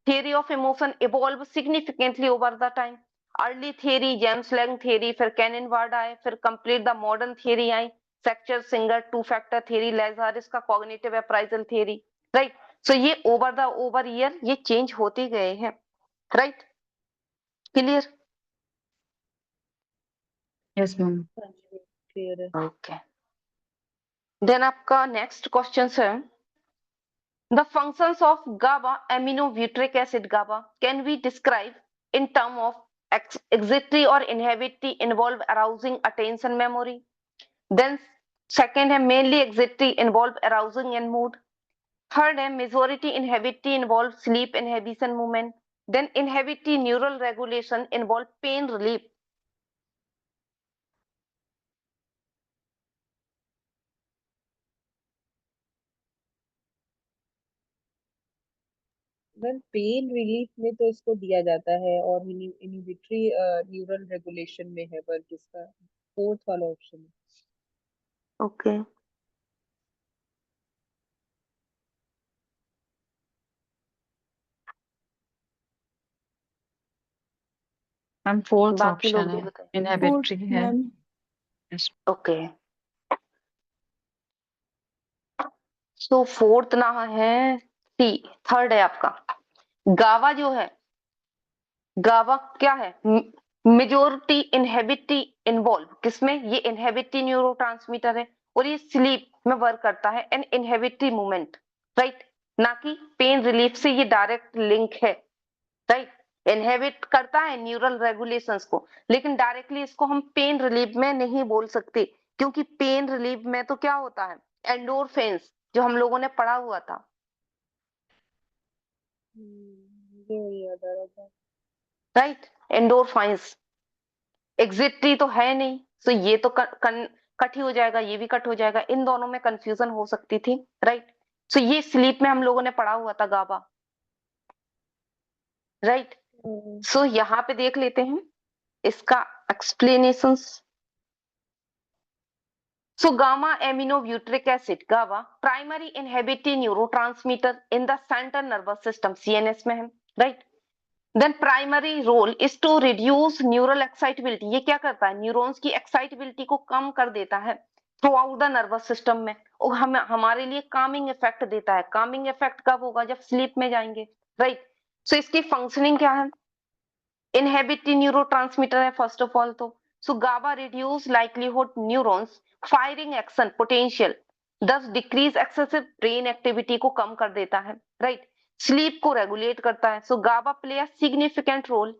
theory of emotion evolve significantly over the time, early theory James Lange theory, फिर कैनन वार्ड आए, फिर कंप्लीट द मॉडर्न थियरी आई, Schachter Singer two factor theory, Lazarus का cognitive appraisal theory, right. So ये over the over year ये change होते गए हैं, right. Clear, yes ma'am. Clear है। ओके। देन आपका नेक्स्ट क्वेश्चन है, the functions of GABA aminobutyric acid GABA can be described in term of excitatory or inhibitory involve arousing attention memory. Then second है mainly excitatory involve arousing and mood. Third है majority inhibitory involve sleep inhibition movement. Then inhibitory neural regulation involve pain relief. Ma'am pain relief में तो इसको दिया जाता है और inhibitory neural regulation में है, पर किसका फोर्थ वाला ऑप्शन है। Okay. मैम फोर्थ बाकी ऑप्शन लोग भी है, बताएं। फोर्थ इनहिबिटरी है। मैम। Yes. ओके, सो फोर्थ ना है सी, थर्ड है आपका। गावा जो है गावा क्या है? मेजोरिटी इनहेबिटी इन्वॉल्व किसमें? ये इनहेबिटी न्यूरोट्रांसमीटर है और ये स्लीप में वर्क करता है एन इनहेबिटी मूवमेंट, राइट, ना कि पेन रिलीफ से ये डायरेक्ट लिंक है, राइट। इनहेबिट करता है न्यूरल रेगुलेशंस को, लेकिन डायरेक्टली इसको हम पेन रिलीफ में नहीं बोल सकते, क्योंकि पेन रिलीफ में तो क्या होता है, एंडोर्फिन्स, जो हम लोगों ने पढ़ा हुआ था, मुझे वही याद आ रहा था। राइट। एंडोर्फाइंस, एग्जिटी तो है नहीं, तो ये तो कट ही हो जाएगा, ये भी कट हो जाएगा, इन दोनों में कंफ्यूजन हो सकती थी, राइट। सो ये स्लीप में हम लोगों ने पढ़ा हुआ था गाबा, राइट। सो यहाँ पे देख लेते हैं इसका explanations. So gamma aminobutyric acid गावा primary inhibitory neurotransmitter in the central nervous system, CNS में है, right. Then primary role is to reduce neural excitability, ये क्या करता है, न्यूरॉन्स की एक्साइटेबिलिटी को कम कर देता है through out the nervous system में, और हमारे लिए कामिंग इफेक्ट देता है। कामिंग इफेक्ट कब होगा, जब स्लीप में जाएंगे, राइट। सो इसकी फंक्शनिंग क्या है, इनहेबिटरी न्यूरोट्रांसमीटर है फर्स्ट ऑफ ऑल, तो so GABA reduce likelihood neurons firing action potential, thus decrease excessive brain activity को कम कर देता है, राइट। स्लीप को रेगुलेट करता है, so GABA play a significant role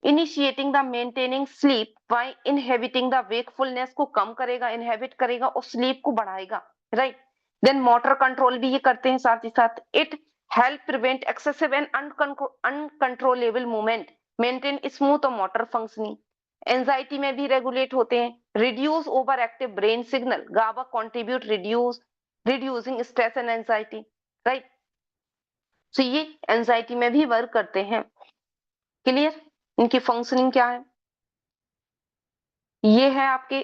initiating the maintaining sleep by inhibiting the wakefulness को कम करेगा, इनहेबिट करेगा और स्लीप को बढ़ाएगा, राइट। देन मोटर कंट्रोल भी ये करते हैं साथ ही साथ, it help prevent excessive and uncontrollable movement, maintain smooth और मोटर फंक्शनिंग। एंजाइटी में भी रेगुलेट होते हैं, reduce over active brain signal, GABA contribute reducing stress and anxiety, right. So ये एंजाइटी में भी वर्क करते हैं, क्लियर। इनकी फंक्शनिंग क्या है, ये है आपके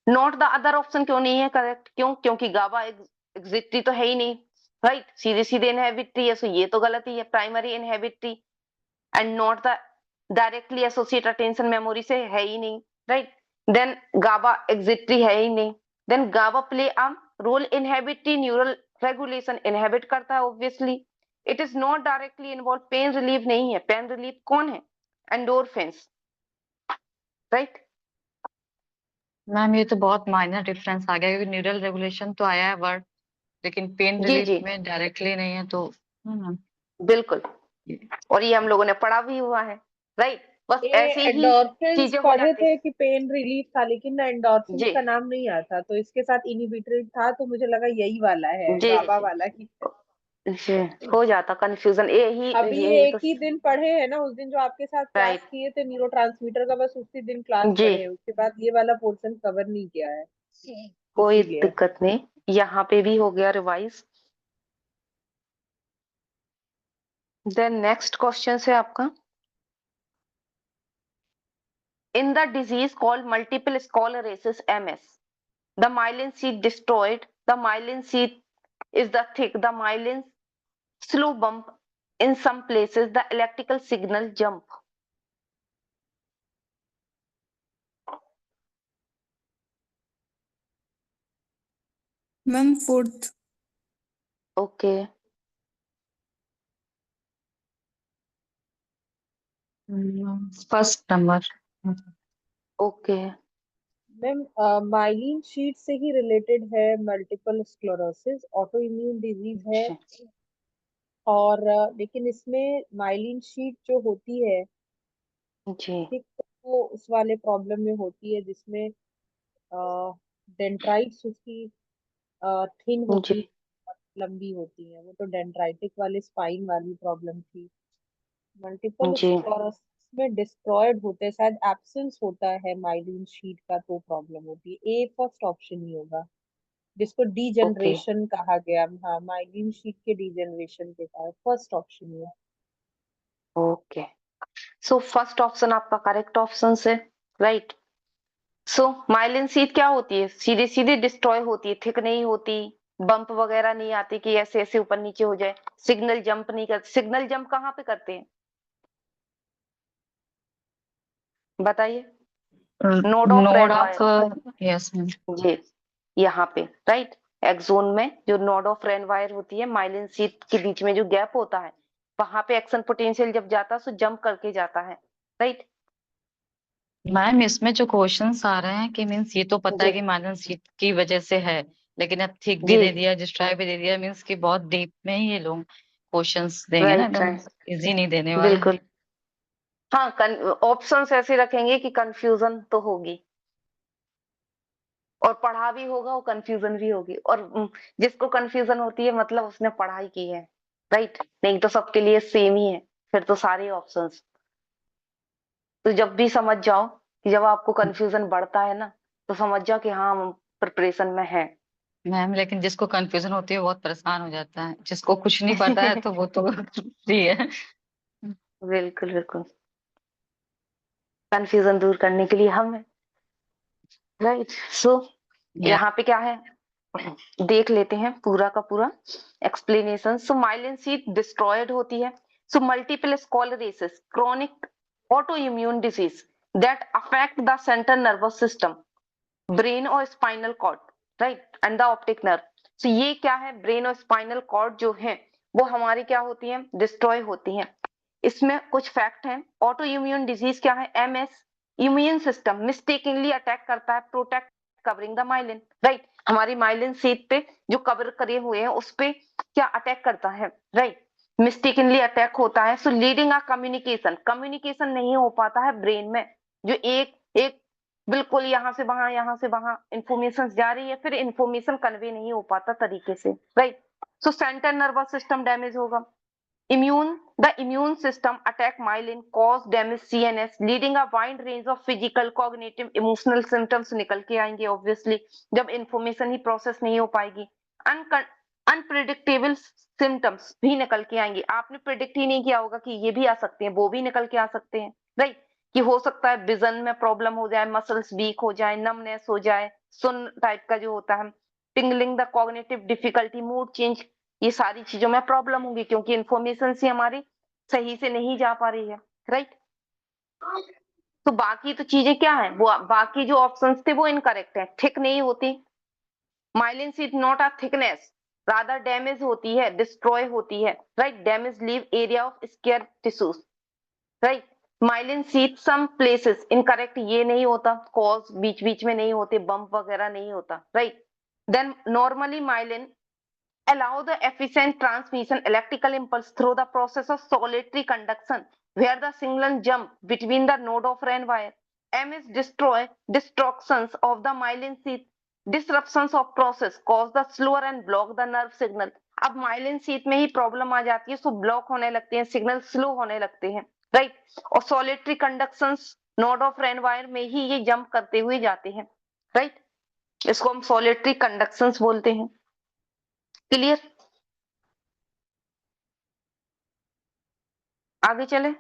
नॉट द अदर ऑप्शन क्यों नहीं है करेक्ट, क्यों, क्योंकि गाबा एग्जिटरी तो है ही नहीं, राइट, सीधे सीधे इनहेबिटरी है, सो ये तो गलत ही है, primary inhibitory and not the directly associate attention memory से है ही नहीं, राइट। देन गाबा एग्जिटरी है ही नहीं, then GABA play a role inhibitory neural regulation, inhibit करता है obviously, it is not directly involve, pain relief नहीं है, पेन रिलीफ कौन है, एंडोर्फिन्स, राइट। मैम ये तो बहुत माइनर डिफरेंस आ गया, क्योंकि न्यूरल रेगुलेशन तो आया है वर्ड, लेकिन पेन जी रिलीफ जी में डायरेक्टली नहीं है, तो बिल्कुल, और ये हम लोगों ने पढ़ा भी हुआ है, राइट। बस ये ऐसी ही एंडोर्फिन्स चीजें हो पढ़े जाती थे कि पेन रिलीफ था, लेकिन ना एंडोर्फिन्स जी का नाम नहीं आता, तो इसके साथ इनहिबिटरी था, तो मुझे लगा यही वाला है, जी गाबा जी वाला ही। जी, हो जाता कंफ्यूजन, यही अभी यही एक तो, ही दिन पढ़े हैं ना, उस दिन जो आपके साथ क्लास राइट, किए थे न्यूरोट्रांसमीटर का, बस उसी दिन क्लास जी, पढ़े हैं, उसके बाद ये वाला पोर्शन कवर नहीं किया है, कोई इसीलिए। दिक्कत नहीं, यहाँ पे भी हो गया रिवाइज। देन नेक्स्ट क्वेश्चन है आपका, in the disease called multiple sclerosis MS, the myelin sheath destroyed, the myelin sheath is the thick, the myelin slow bump, in some places the electrical signal jump. Ma'am fourth. Okay, first number. Okay, ma'am myelin sheath से ही related है multiple sclerosis, auto immune disease है, अच्छा, और लेकिन इसमें myelin sheath जो होती है, जी ठीक, तो वो उस वाले प्रॉब्लम में होती है जिसमें डेंड्राइट्स उसकी थिन जी होती है, लंबी होती है, वो तो डेंड्राइटिक वाले स्पाइन वाली प्रॉब्लम थी। मल्टीपल जी स्क्लेरोसिस में डिस्ट्रॉयड होते हैं, शायद एब्सेंस होता है माइलिन शीट का, तो प्रॉब्लम होती है, ए फर्स्ट ऑप्शन ही होगा, जिसको ओके, डीजनरेशन कहा गया। हाँ, माइलिन शीट के डीजनरेशन के कारण फर्स्ट ऑप्शन है। ओके, सो फर्स्ट ऑप्शन आपका करेक्ट ऑप्शन है, राइट। सो माइलिन शीथ क्या होती है, सीधे सीधे डिस्ट्रॉय होती है, थिक नहीं होती, बम्प वगैरह नहीं आती कि ऐसे ऐसे ऊपर नीचे हो जाए, सिग्नल जंप नहीं करते, सिग्नल जंप कहाँ पे करते हैं बताइए, node of node ran of, wire, yes ma'am. जी, यहाँ पे, राइट, एक्सोन में जो नोड ऑफ रेन वायर होती है, माइलिन शीथ के बीच में जो गैप होता है, वहां पे एक्शन पोटेंशियल जब जाता है तो जंप करके जाता है, राइट। मैम इसमें जो क्वेश्चंस आ रहे हैं कि मीन्स ये तो पता है जी कि मार्जिन सीट की वजह से है, लेकिन अब थिक भी जी, दे दिया, डिस्ट्रॉय भी दे दिया, मीन्स कि बहुत डीप में ही ये लोग क्वेश्चंस देंगे ना, राइट एकदम राइट, इजी नहीं देने वाले। बिल्कुल। हाँ, ऑप्शंस ऐसे रखेंगे कि कंफ्यूजन तो होगी, और पढ़ा भी होगा, वो कंफ्यूजन भी होगी, और जिसको कंफ्यूजन होती है मतलब उसने पढ़ाई की है, राइट। नहीं तो सबके लिए सेम ही है, फिर तो सारे ऑप्शंस। तो जब भी समझ जाओ कि जब आपको कंफ्यूजन बढ़ता है ना, तो समझ जाओ कि हाँ हम प्रिपरेशन में है। मैम लेकिन जिसको कंफ्यूजन होती है वो बहुत परेशान हो जाता है, जिसको कुछ नहीं पता है तो वो तो फ्री है। बिल्कुल बिल्कुल, कंफ्यूजन दूर करने के लिए हम है, राइट। सो या यहाँ पे क्या है, देख लेते हैं पूरा का पूरा explanation. So myelin sheath destroyed होती है। So multiple sclerosis, chronic auto immune disease that affect the central nervous system, brain और spinal cord, right, and the optic nerve. So ये क्या है, ब्रेन और स्पाइनल कॉर्ड जो है वो हमारी क्या होती है, डिस्ट्रॉय होती है। इसमें कुछ फैक्ट हैं। ऑटो इम्यून डिजीज क्या है, MS, immune system mistakenly attack करता है protect covering the myelin, right. हमारी माइलिन शीथ पे जो कवर करे हुए हैं उस पे क्या अटैक करता है, राइट, मिस्टेकनली अटैक होता है। सो लीडिंग अ कम्युनिकेशन, कम्युनिकेशन नहीं हो पाता है ब्रेन में, जो एक एक बिल्कुल यहाँ से वहां इंफॉर्मेशन जा रही है, फिर इंफॉर्मेशन कन्वे नहीं हो पाता तरीके से, राइट। सो सेंट्रल नर्वस सिस्टम डैमेज होगा। Immune, the immune system attack myelin, cause damage CNS, leading a wide range of physical, cognitive, emotional symptoms निकल के आएंगे obviously, जब information ही process नहीं हो पाएगी। Unpredictable symptoms भी निकल के आएंगे, आपने predict ही नहीं किया होगा कि ये भी आ सकते हैं, वो भी निकल के आ सकते हैं, right? कि हो सकता है विजन में प्रॉब्लम हो जाए, मसल्स वीक हो जाए, नमनेस हो जाए, सुन टाइप का जो होता है, tingling, the cognitive difficulty, mood change, ये सारी चीजों में प्रॉब्लम होगी क्योंकि इन्फॉर्मेशन से हमारी सही से नहीं जा पा रही है, राइट। तो बाकी तो चीजें क्या है, वो बाकी जो ऑप्शंस थे वो इनकरेक्ट है, थिक नहीं होती, myelin sheath not a thickness, rather damage होती है, डिस्ट्रॉय होती है, right, damage leave area of scar tissues, right. Myelin sheath some places, incorrect, ये नहीं होता, कॉज बीच बीच में नहीं होते, बम्प वगैरह नहीं होता, right. Then normally myelin allow the efficient transmission electrical impulse through the process of solitary conduction where the signal jump between the node of RAN wire. M is destroy destructions of the myelin sheath, disruptions of process cause the slower and block the nerve signal. अब myelin sheath में ही problem आ जाती है, so block होने लगते हैं, signal slow होने लगते हैं, राइट। और saltatory conductions node of Ranvier में ही ये जंप करते हुए जाते हैं, राइट। इसको हम सॉलिटरी कंडक्शंस बोलते हैं। क्लियर, आगे चले।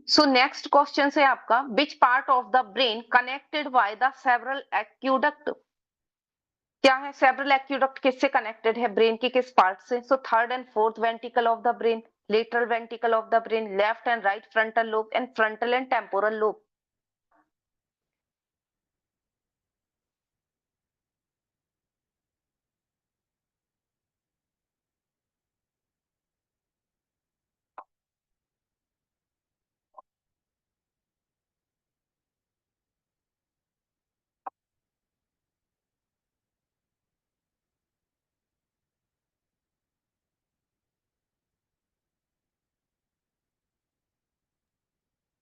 सो नेक्स्ट क्वेश्चन है आपका, which part of the brain connected by the cerebral aqueduct, क्या है, सेवरल एक्यूडक्ट किससे कनेक्टेड है, ब्रेन के किस पार्ट से। So third and fourth ventricle of the brain, lateral ventricle of the brain, left and right frontal lobe and frontal and temporal lobe.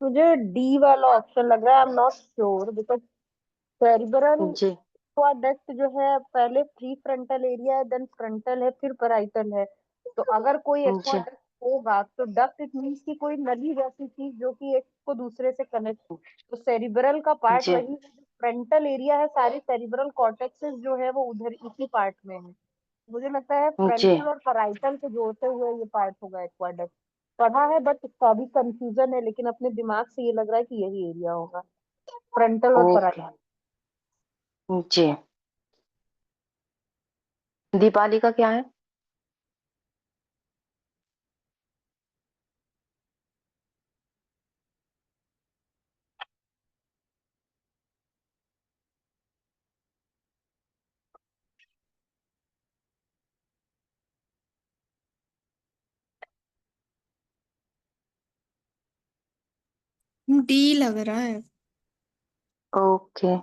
मुझे D वाला option लग रहा है, I am not sure because cerebral जी aqueduct जो है पहले prefrontal area है, देन फ्रंटल है, फिर पैराइटल है। तो अगर कोई जी एक्वाडक्ट होगा तो डक्ट इट मीन्स की कोई नली जैसी चीज जो कि एक को दूसरे से कनेक्ट हो। तो सेरिब्रल का पार्ट जी वही है, जो फ्रंटल एरिया है, सारे सेरिब्रल कॉर्टेक्सेस जो है वो उधर इसी पार्ट में है। मुझे लगता है जी, फ्रंटल और पैराइटल को जोड़ते हुए ये पार्ट होगा एक्वाडक्ट। पढ़ा है बट इसका भी कंफ्यूजन है, लेकिन अपने दिमाग से ये लग रहा है कि यही एरिया होगा, फ्रंटल और पैराइटल। ओके, जी। दीपाली का क्या है। डी लग रहा है। ओके,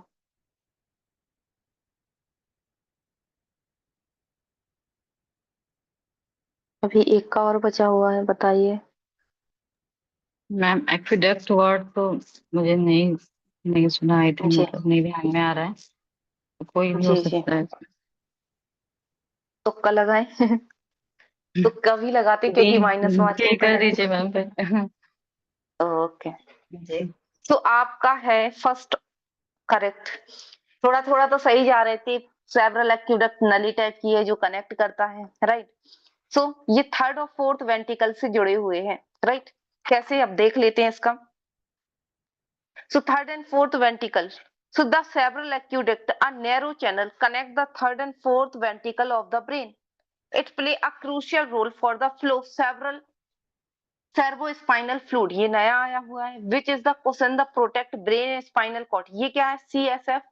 अभी एक का और बचा हुआ है, बताइए। मैम एक्विडक्ट वर्ड तो मुझे नहीं नहीं सुना, आई थिंक, जी मतलब नहीं ध्यान में आ रहा है, तो कोई भी हो जी जी, सकता है। तुक्का लगाए। तुक्का भी लगाते डी, क्योंकि माइनस डी मार्किंग कर है। दीजिए मैम फिर। ओके, जी। तो आपका है फर्स्ट करेक्ट। थोड़ा थोड़ा तो सही जा रहे थे। सेवरल एक्यूडक्ट नली टाइप की है जो कनेक्ट करता है, राइट। सो ये थर्ड और फोर्थ वेंटिकल से जुड़े हुए हैं, राइट। कैसे, अब देख लेते हैं इसका। So third and fourth ventricle. So the cerebral aqueduct, a narrow channel, connect the third and fourth ventricle of the brain. It play a crucial role for the flow of cerebral cerebrospinal fluid. ये नया आया हुआ है. Which is the question the protect brain and spinal cord. ये क्या है? CSF.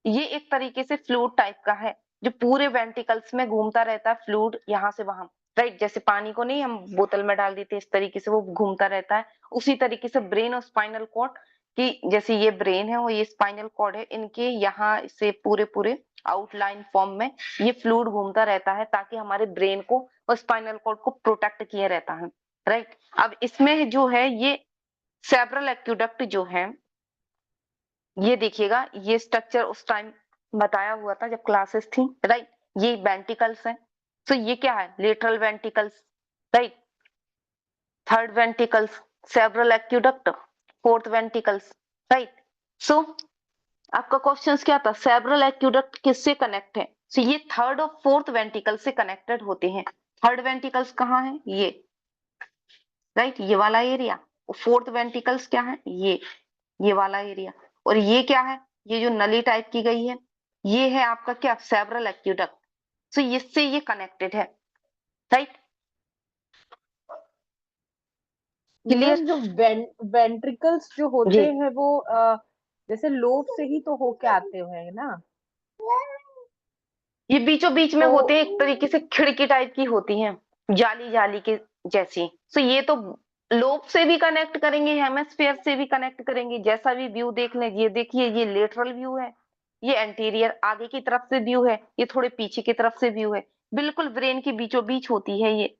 ये एक तरीके से फ्लूइड टाइप का है जो पूरे वेंट्रिकल्स में घूमता रहता है, फ्लूइड यहाँ से वहां, राइट। जैसे पानी को नहीं हम बोतल में डाल देते, इस तरीके से वो घूमता रहता है। उसी तरीके से ब्रेन और स्पाइनल कॉर्ड की, जैसे ये ब्रेन है और ये स्पाइनल कॉर्ड है, इनके यहाँ से पूरे पूरे आउटलाइन फॉर्म में ये फ्लूइड घूमता रहता है ताकि हमारे ब्रेन को और स्पाइनल कॉर्ड को प्रोटेक्ट किया रहता है, राइट। अब इसमें जो है ये सेरेब्रल एक्वेडक्ट जो है, ये देखिएगा, ये स्ट्रक्चर उस टाइम बताया हुआ था जब क्लासेस थी, राइट। ये वेंटिकल्स है। तो ये क्या है? Lateral ventricles, right. Third ventricles cerebral aqueduct, fourth ventricles, right. So आपका क्वेश्चन क्या था? सेरेब्रल एक्वेडक्ट किससे कनेक्ट है? सो ये थर्ड और फोर्थ वेंटिकल से कनेक्टेड होते हैं। थर्ड वेंटिकल्स कहाँ है? ये, राइट, ये वाला एरिया। फोर्थ वेंटिकल्स क्या है? ये वाला एरिया। और ये क्या है? ये जो नली टाइप की गई है, ये है आपका क्या? Cerebral aqueduct. सो इससे ये कनेक्टेड है, राइट। क्लियर? मैम जो वेंट्रिकल्स जो जी, होते हैं वो जैसे लोब से ही तो होके आते हैं ना। ये बीचों बीच में तो होते हैं, एक तरीके से खिड़की टाइप की होती हैं, जाली जाली के जैसी। सो ये तो लोब से भी कनेक्ट करेंगे, हेमिस्फीयर से भी कनेक्ट करेंगे, जैसा भी व्यू देख लें। ये देखिए, ये लेटरल व्यू है, ये एंटीरियर आगे की तरफ से व्यू है, ये थोड़े पीछे की तरफ से व्यू है। बिल्कुल ब्रेन के बीचों बीच होती है ये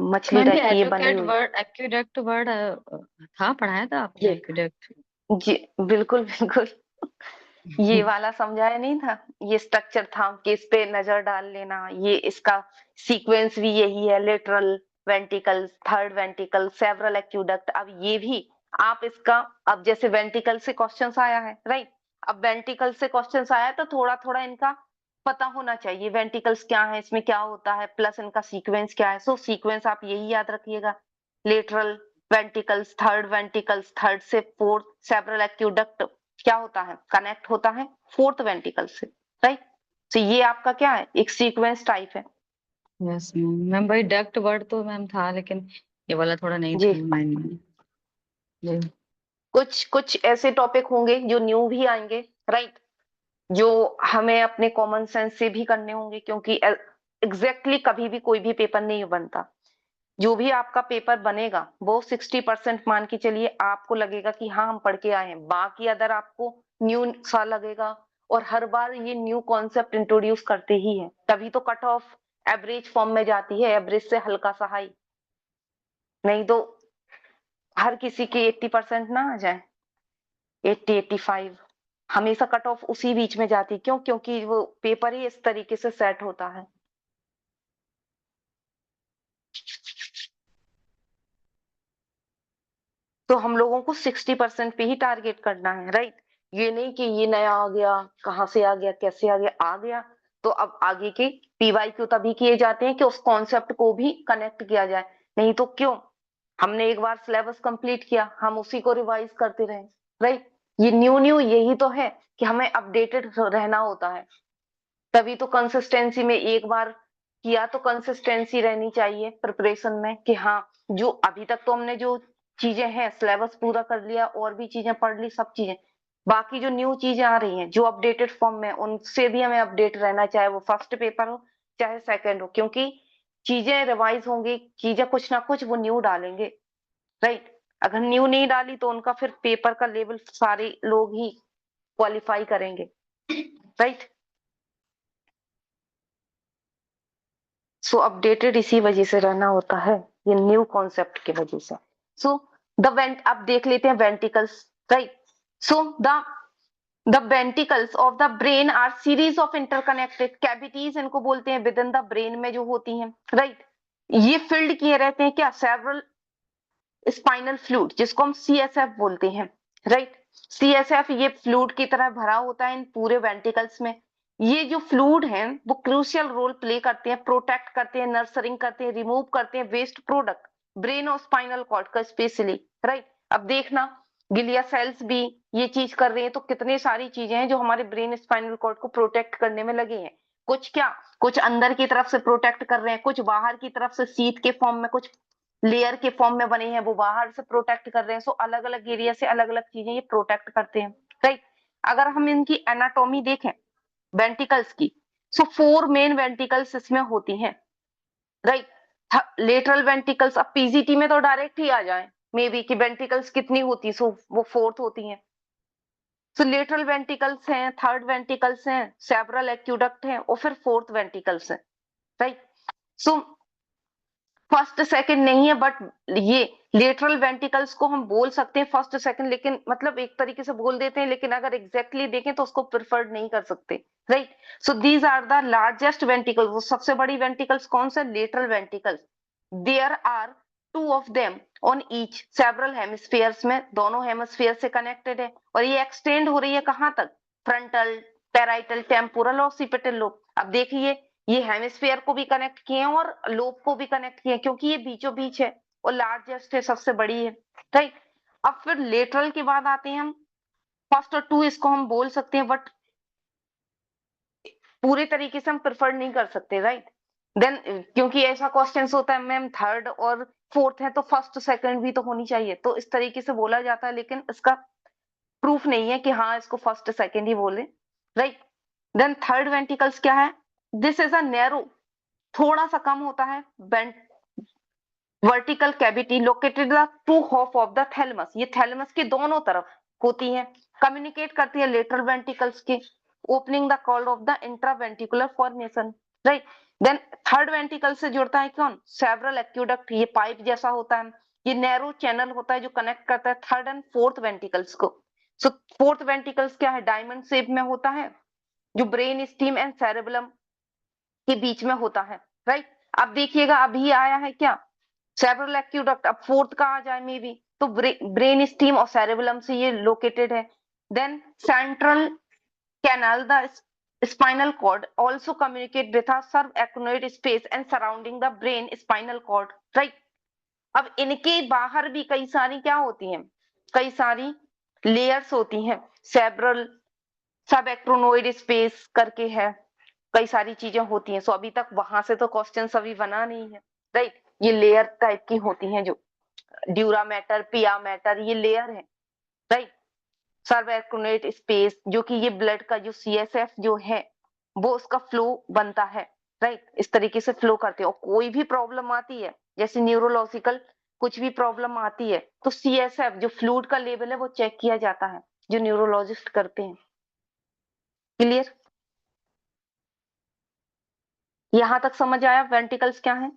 मछली मैम ये टाइप की ये बनी हुई। एक्विडक्ट वर्ड था, पढ़ाया था आपने ये एक्विडक्ट? जी, बिल्कुल बिल्कुल। ये वाला समझाया नहीं था? ये स्ट्रक्चर था कि इस पे नजर डाल लेना। ये इसका सीक्वेंस भी यही है, लेटरल वेंटिकल, थर्ड वेंटिकल, सेवरल एक्वेडक्ट। अब ये भी आप इसका, अब जैसे वेंटिकल से क्वेश्चंस आया है, राइट। अब वेंटिकल से क्वेश्चंस आया तो थोड़ा थोड़ा इनका पता होना चाहिए, वेंटिकल्स क्या है, इसमें क्या होता है, प्लस इनका सीक्वेंस क्या है। सो सीक्वेंस आप यही याद रखिएगा, लेटरल वेंटिकल्स, थर्ड से फोर्थ, सेवरल एक्वेडक्ट क्या होता है? कनेक्ट होता है फोर्थ वेंटिकल से, राइट। तो ये आपका क्या है? एक सीक्वेंस टाइप है। Yes ma'am. मैम भाई डक्ट वर्ड तो मैम था, लेकिन ये वाला थोड़ा नहीं जी, था माइंड में। जी। कुछ कुछ ऐसे टॉपिक होंगे जो न्यू भी आएंगे, राइट, जो हमें अपने कॉमन सेंस से भी करने होंगे, क्योंकि एग्जैक्टली कभी भी कोई भी पेपर नहीं बनता। जो भी आपका पेपर बनेगा वो 60% मान के चलिए आपको लगेगा कि हाँ हम पढ़ के आए हैं, बाकी अदर आपको न्यू सा लगेगा। और हर बार ये न्यू कॉन्सेप्ट इंट्रोड्यूस करते ही है, तभी तो कट ऑफ एवरेज फॉर्म में जाती है, एवरेज से हल्का सा हाई। नहीं तो हर किसी के 80% ना आ जाए, 80-85, हमेशा कट ऑफ उसी बीच में जाती। क्यों? क्योंकि वो पेपर ही इस तरीके से सेट होता है। तो हम लोगों को 60% पे ही टारगेट करना है, राइट। ये नहीं कि ये नया आ गया, कहाँ से आ गया, कैसे आ गया, आ गया तो अब आगे के PYQ तभी किए जाते हैं कि उस कॉन्सेप्ट को भी कनेक्ट किया जाए। नहीं तो क्यों? हमने एक बार सिलेबस कंप्लीट किया, हम उसी को रिवाइज करते रहे, राइट। ये न्यू न्यू यही तो है कि हमें अपडेटेड रहना होता है। तभी तो कंसिस्टेंसी में एक बार किया तो कंसिस्टेंसी रहनी चाहिए प्रिपरेशन में, कि हाँ जो अभी तक तो हमने जो चीजें हैं सिलेबस पूरा कर लिया, और भी चीजें पढ़ ली, सब चीजें, बाकी जो न्यू चीजें आ रही हैं जो अपडेटेड फॉर्म में, उनसे भी हमें अपडेट रहना, चाहे वो फर्स्ट पेपर हो चाहे सेकंड हो, क्योंकि चीजें रिवाइज होंगी, चीजें कुछ ना कुछ वो न्यू डालेंगे। राइट। अगर न्यू नहीं डाली तो उनका फिर पेपर का लेवल सारे लोग ही क्वालिफाई करेंगे, राइट। सो अपडेटेड इसी वजह से रहना होता है, ये न्यू कॉन्सेप्ट की वजह से। सो द वेंट, अब देख लेते हैं ventricles, right. So the ventricles of the brain R series of interconnected cavities, इनको बोलते हैं विद इन द ब्रेन में जो होती हैं, राइट। ये फिल्ड किए रहते हैं क्या, सेवरल स्पाइनल फ्लूइड, जिसको हम सीएसएफ बोलते हैं, राइट। सीएसएफ ये फ्लूइड की तरह भरा होता है इन पूरे वेंटिकल्स में। ये जो फ्लूइड हैं वो क्रूशियल रोल प्ले करते हैं, प्रोटेक्ट करते हैं, नर्सरिंग करते हैं, रिमूव करते हैं वेस्ट प्रोडक्ट ब्रेन और स्पाइनल कॉर्ड का स्पेशली, राइट। अब देखना गिलिया सेल्स भी ये चीज कर रहे हैं, तो कितनी सारी चीजें हैं जो हमारे ब्रेन स्पाइनल कॉर्ड को प्रोटेक्ट करने में लगे हैं। कुछ क्या, कुछ अंदर की तरफ से प्रोटेक्ट कर रहे हैं, कुछ बाहर की तरफ से शीट के फॉर्म में, कुछ लेयर के फॉर्म में बने हैं वो बाहर से प्रोटेक्ट कर रहे हैं। सो अलग अलग एरिया से अलग अलग चीजें ये प्रोटेक्ट करते हैं, राइट। अगर हम इनकी एनाटॉमी देखें वेंटिकल्स की, सो 4 मेन वेंटिकल्स इसमें होती हैं, राइट। लेटरल वेंटिकल्स, अब पीजीटी में तो डायरेक्ट ही आ जाए मे बी कि वेंटिकल्स कितनी होती, सो वो 4th होती हैं। सो लेटरल वेंटिकल्स हैं, थर्ड वेंटिकल्स हैं, सेवरल एक्यूडक्ट हैं और फिर 4th वेंटिकल्स हैं, राइट। सो फर्स्ट सेकंड नहीं है, बट ये लेटरल वेंटिकल्स को हम बोल सकते हैं फर्स्ट सेकंड, लेकिन मतलब एक तरीके से बोल देते हैं, लेकिन अगर एग्जैक्टली देखें तो उसको प्रिफर्ड नहीं कर सकते, right. So these are the largest ventricles, वो सबसे बड़ी वेंटिकल्स कौन सा, lateral ventricles. There are 2 of them on each several hemispheres में, दोनों हेमिस्फीयर से कनेक्टेड है, और ये एक्सटेंड हो रही है कहां तक, फ्रंटल, पैराइटल, टेम्पोरल और ऑक्सीपिटल लोब। अब देखिए ये हेमिस्फीयर को भी कनेक्ट किए हैं और लोब को भी कनेक्ट किए हैं, क्योंकि ये बीचों बीच है और लार्जेस्ट है, सबसे बड़ी है, राइट। अब फिर लेटरल के बाद आते हैं हम, फर्स्ट और 2 इसको हम बोल सकते हैं, बट पूरे तरीके से हम प्रिफर नहीं कर सकते, राइट। देन क्योंकि ऐसा क्वेश्चन होता है मैम थर्ड और 4th है तो फर्स्ट सेकंड भी तो होनी चाहिए, तो इस तरीके से बोला जाता है, लेकिन इसका प्रूफ नहीं है कि हाँ इसको फर्स्ट सेकंड ही बोले, राइट। देन थर्ड वेंटिकल्स क्या है, दिस इज अ नैरो, थोड़ा सा कम होता है, vertical cavity located the two half of the thalamus, ये थैलेमस के दोनों तरफ होती है, कम्युनिकेट करती है लेटरल वेंटिकल्स के, opening the cord of the intraventricular formation, right. Then third ventricle से जुड़ता है कौन, सेवरल एक्यूडक्ट, ये पाइप जैसा होता है, ये नैरो चैनल होता है जो कनेक्ट करता है थर्ड एंड फोर्थ वेंटिकल्स को। सो फोर्थ वेंटिकल्स क्या है, डायमंड शेप में होता है, जो ब्रेन स्टीम एंड सेरेबलम के बीच में होता है, राइट। अब देखिएगा अभी आया है क्या, सेरेब्रल एक्यूडक्ट, अब 4th का आ जाए मे बी, तो ब्रेन स्टीम और सेरेबलम से ये लोकेटेड है। Then central canal, the spinal cord also communicate with a subarachnoid space and surrounding the brain spinal cord, right. अब इनके बाहर भी कई सारी क्या होती हैं, कई सारी लेयर्स होती हैं, सेरेब्रल सबएक्टिनोइड स्पेस करके है, कई सारी चीजें होती हैं। सो अभी तक वहां से तो क्वेश्चन अभी बना नहीं है, राइट। ये लेयर टाइप की होती हैं, जो ड्यूरा मैटर, पिया मैटर, ये लेयर है, राइट। सर्वैक्टिनेट स्पेस, जो कि ये ब्लड का जो सीएसएफ जो है वो उसका फ्लो बनता है, राइट। इस तरीके से फ्लो करते हैं, और कोई भी प्रॉब्लम आती है जैसे न्यूरोलॉजिकल कुछ भी प्रॉब्लम आती है तो सीएसएफ जो फ्लूइड का लेवल है वो चेक किया जाता है, जो न्यूरोलॉजिस्ट करते हैं। क्लियर, यहां तक समझ आया वेंटिकल्स क्या है,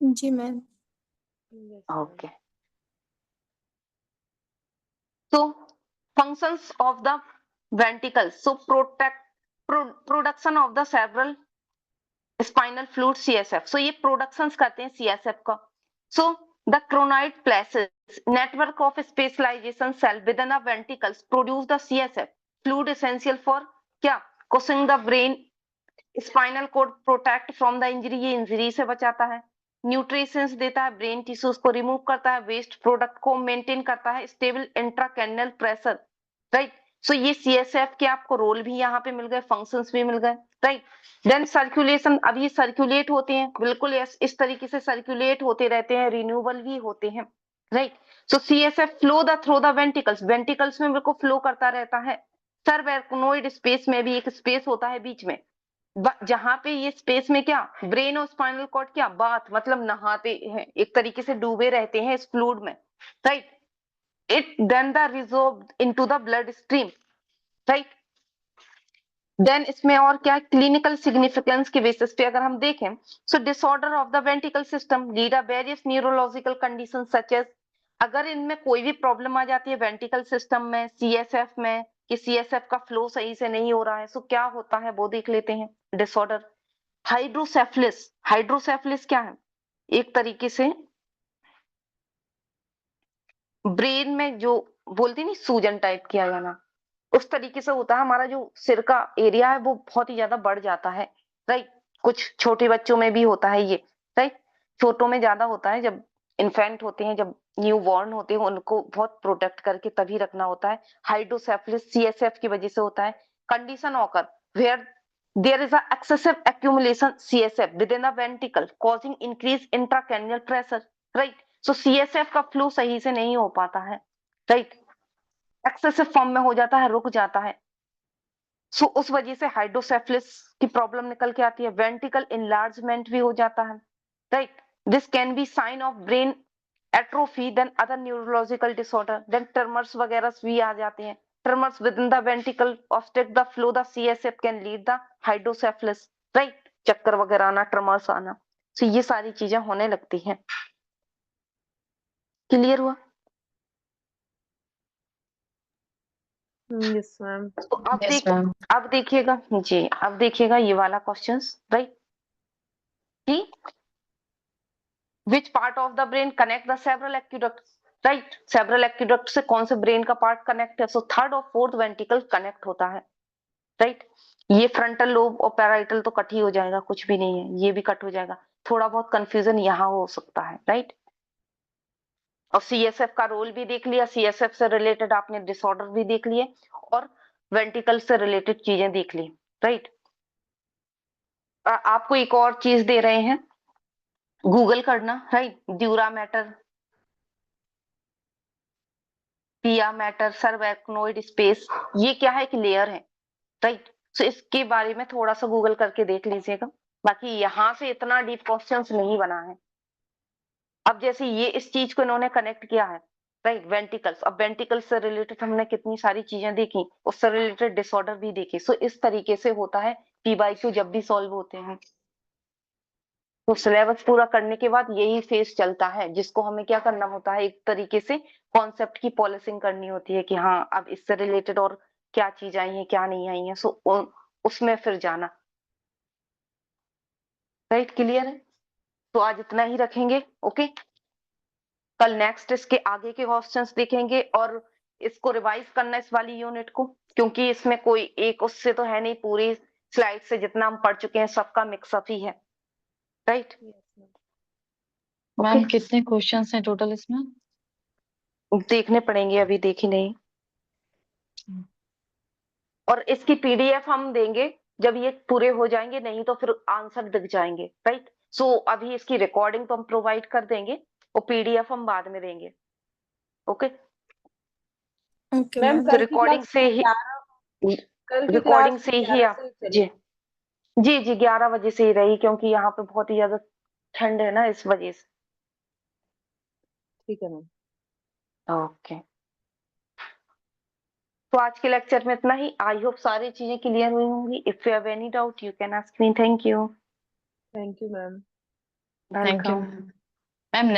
जी ma'am. Yes, okay. So functions of the ventricles, so production of the cerebral spinal fluid CSF, so ये productions करते हैं CSF का। So the chronoid places network of specialization cell within the ventricles produce the CSF fluid essential for क्या, causing the brain spinal cord protect from the injury, ये injury से बचाता है, nutritions देता है, ब्रेन टिश्यूज को remove करता है, वेस्ट प्रोडक्ट को मेंटेन करता है, stable intracranial pressure, right. So ये सीएसएफ के आपको रोल भी यहाँ पे मिल गए, फंक्शंस भी मिल गए, राइट। देन सर्कुलेशन, अब ये सर्कुलेट होते हैं, बिल्कुल इस तरीके से सर्कुलेट होते रहते हैं, रिन्यूएबल भी होते हैं, right. So CSF flow the through the ventricles, ventricles में बिल्कुल फ्लो करता रहता है। सर्वैक्टिनोइड स्पेस में भी एक स्पेस होता है बीच में, जहां पे ये स्पेस में क्या, ब्रेन और स्पाइनल कॉर्ड क्या बात मतलब नहाते हैं, एक तरीके से डूबे रहते हैं इस फ्लूइड में, right? It then the resorbed into the blood stream, right? Then इसमें और क्या क्लिनिकल सिग्निफिकेंस के बेसिस पे अगर हम देखें, so disorder of the ventricle system lead a various neurological condition such as, अगर इनमें कोई भी प्रॉब्लम आ जाती है वेंट्रिकल सिस्टम में, सीएसएफ में, कि सीएसएफ का फ्लो सही से नहीं हो रहा है, सो क्या होता है वो देख लेते हैं डिसऑर्डर। हाइड्रोसेफलिस, हाइड्रोसेफलिस क्या है? एक तरीके से ब्रेन में जो बोलते नहीं सूजन टाइप किया जाना, उस तरीके से होता है। हमारा जो सिर का एरिया है वो बहुत ही ज्यादा बढ़ जाता है, राइट? कुछ छोटे बच्चों में भी होता है ये, राइट? छोटों में ज्यादा होता है, जब इन्फेंट होते हैं, जब न्यू बॉर्न होते हैं, उनको बहुत प्रोटेक्ट करके तभी रखना होता है। हाइड्रोसेफलिस सीएसएफ की वजह से होता है। Condition occur where there is a excessive accumulation CSF within the ventricle causing increase intracranial pressure, right? So CSF का फ्लो सही से नहीं हो पाता है, राइट? एक्सेसिव फॉर्म में हो जाता है, रुक जाता है। सो उस वजह से हाइड्रोसेफलिस की प्रॉब्लम निकल के आती है। वेंट्रिकल इनलार्जमेंट भी हो जाता है, right? This can be sign of brain atrophy then other neurological disorder, then tumours वगैरह भी आ जाते हैं। Tumours within the ventricle obstruct the flow the CSF can lead the hydrocephalus, right? चक्कर वगैरह आना, ट्रमर्स आना, सो ये सारी चीजें होने लगती हैं। क्लियर हुआ? Yes ma'am. तो अब यस देख, मैम। अब देखिएगा जी, अब देखिएगा ये वाला क्वेश्चंस, राइट? कि which part of the brain connect the several aqueducts, right? several aqueduct से कौन से ब्रेन का पार्ट कनेक्ट है? सो थर्ड और फोर्थ वेंट्रिकल कनेक्ट होता है, राइट? ये फ्रंटल लोब और पैराइटल तो कट ही हो जाएगा, कुछ भी नहीं है, ये भी कट हो जाएगा। थोड़ा बहुत कंफ्यूजन यहाँ हो सकता है, राइट? और सीएसएफ का रोल भी देख लिया, सीएसएफ से रिलेटेड आपने डिसऑर्डर भी देख लिए और वेंट्रिकल से रिलेटेड चीजें देख ली, राइट? आपको एक और चीज दे रहे हैं, गूगल करना, राइट? ड्यूरा मैटर, पिया मैटर, सर्वैक्नोइड स्पेस, ये क्या है? एक लेयर है, राइट? सो इसके बारे में थोड़ा सा गूगल करके देख लीजिएगा। बाकी यहाँ से इतना डीप क्वेश्चंस नहीं बना है। अब जैसे ये इस चीज को इन्होंने कनेक्ट किया है, राइट? वेंट्रिकल्स, अब वेंट्रिकल्स से रिलेटेड हमने कितनी सारी चीजें देखी, उससे रिलेटेड डिसऑर्डर भी देखे। सो इस तरीके से होता है पीवाईक्यू जब भी सॉल्व होते हैं। तो सिलेबस पूरा करने के बाद यही फेज चलता है, जिसको हमें क्या करना होता है, एक तरीके से कॉन्सेप्ट की पॉलिसिंग करनी होती है कि हाँ अब इससे रिलेटेड और क्या चीज आई है, क्या नहीं आई है, सो उसमें फिर जाना, राइट? क्लियर है? तो आज इतना ही रखेंगे, ओके? कल नेक्स्ट इसके आगे के क्वेश्चंस देखेंगे और इसको रिवाइज करना इस वाली यूनिट को, क्योंकि इसमें कोई एक उससे तो है नहीं, पूरी स्लाइड से जितना हम पढ़ चुके हैं सबका मिक्सअप ही है, राइट? मैम ओके, कितने क्वेश्चंस हैं टोटल इसमें? देखने पड़ेंगे, अभी देखी नहीं। और इसकी पीडीएफ हम देंगे जब ये पूरे हो जाएंगे, नहीं तो फिर आंसर दिख जाएंगे, राइट? सो अभी इसकी रिकॉर्डिंग तो हम प्रोवाइड कर देंगे और पीडीएफ हम बाद में देंगे, ओके? Okay ma'am ma'am. तो कल की रिकॉर्डिंग क्लास से ही, 11, कल की रिकॉर्डिंग क्लास से ही 11 आप, से जी चलेगी। जी जी 11 बजे से ही रही, क्योंकि यहाँ पे बहुत ही ज्यादा ठंड है ना, इस वजह से। ठीक है मैम। ओके, तो आज के लेक्चर में इतना ही। आई होप सारी चीजें क्लियर हुई होंगी। If you have any doubt you can ask me. Thank you. Thank you ma'am. Thank you welcome. Ma'am. Ma'am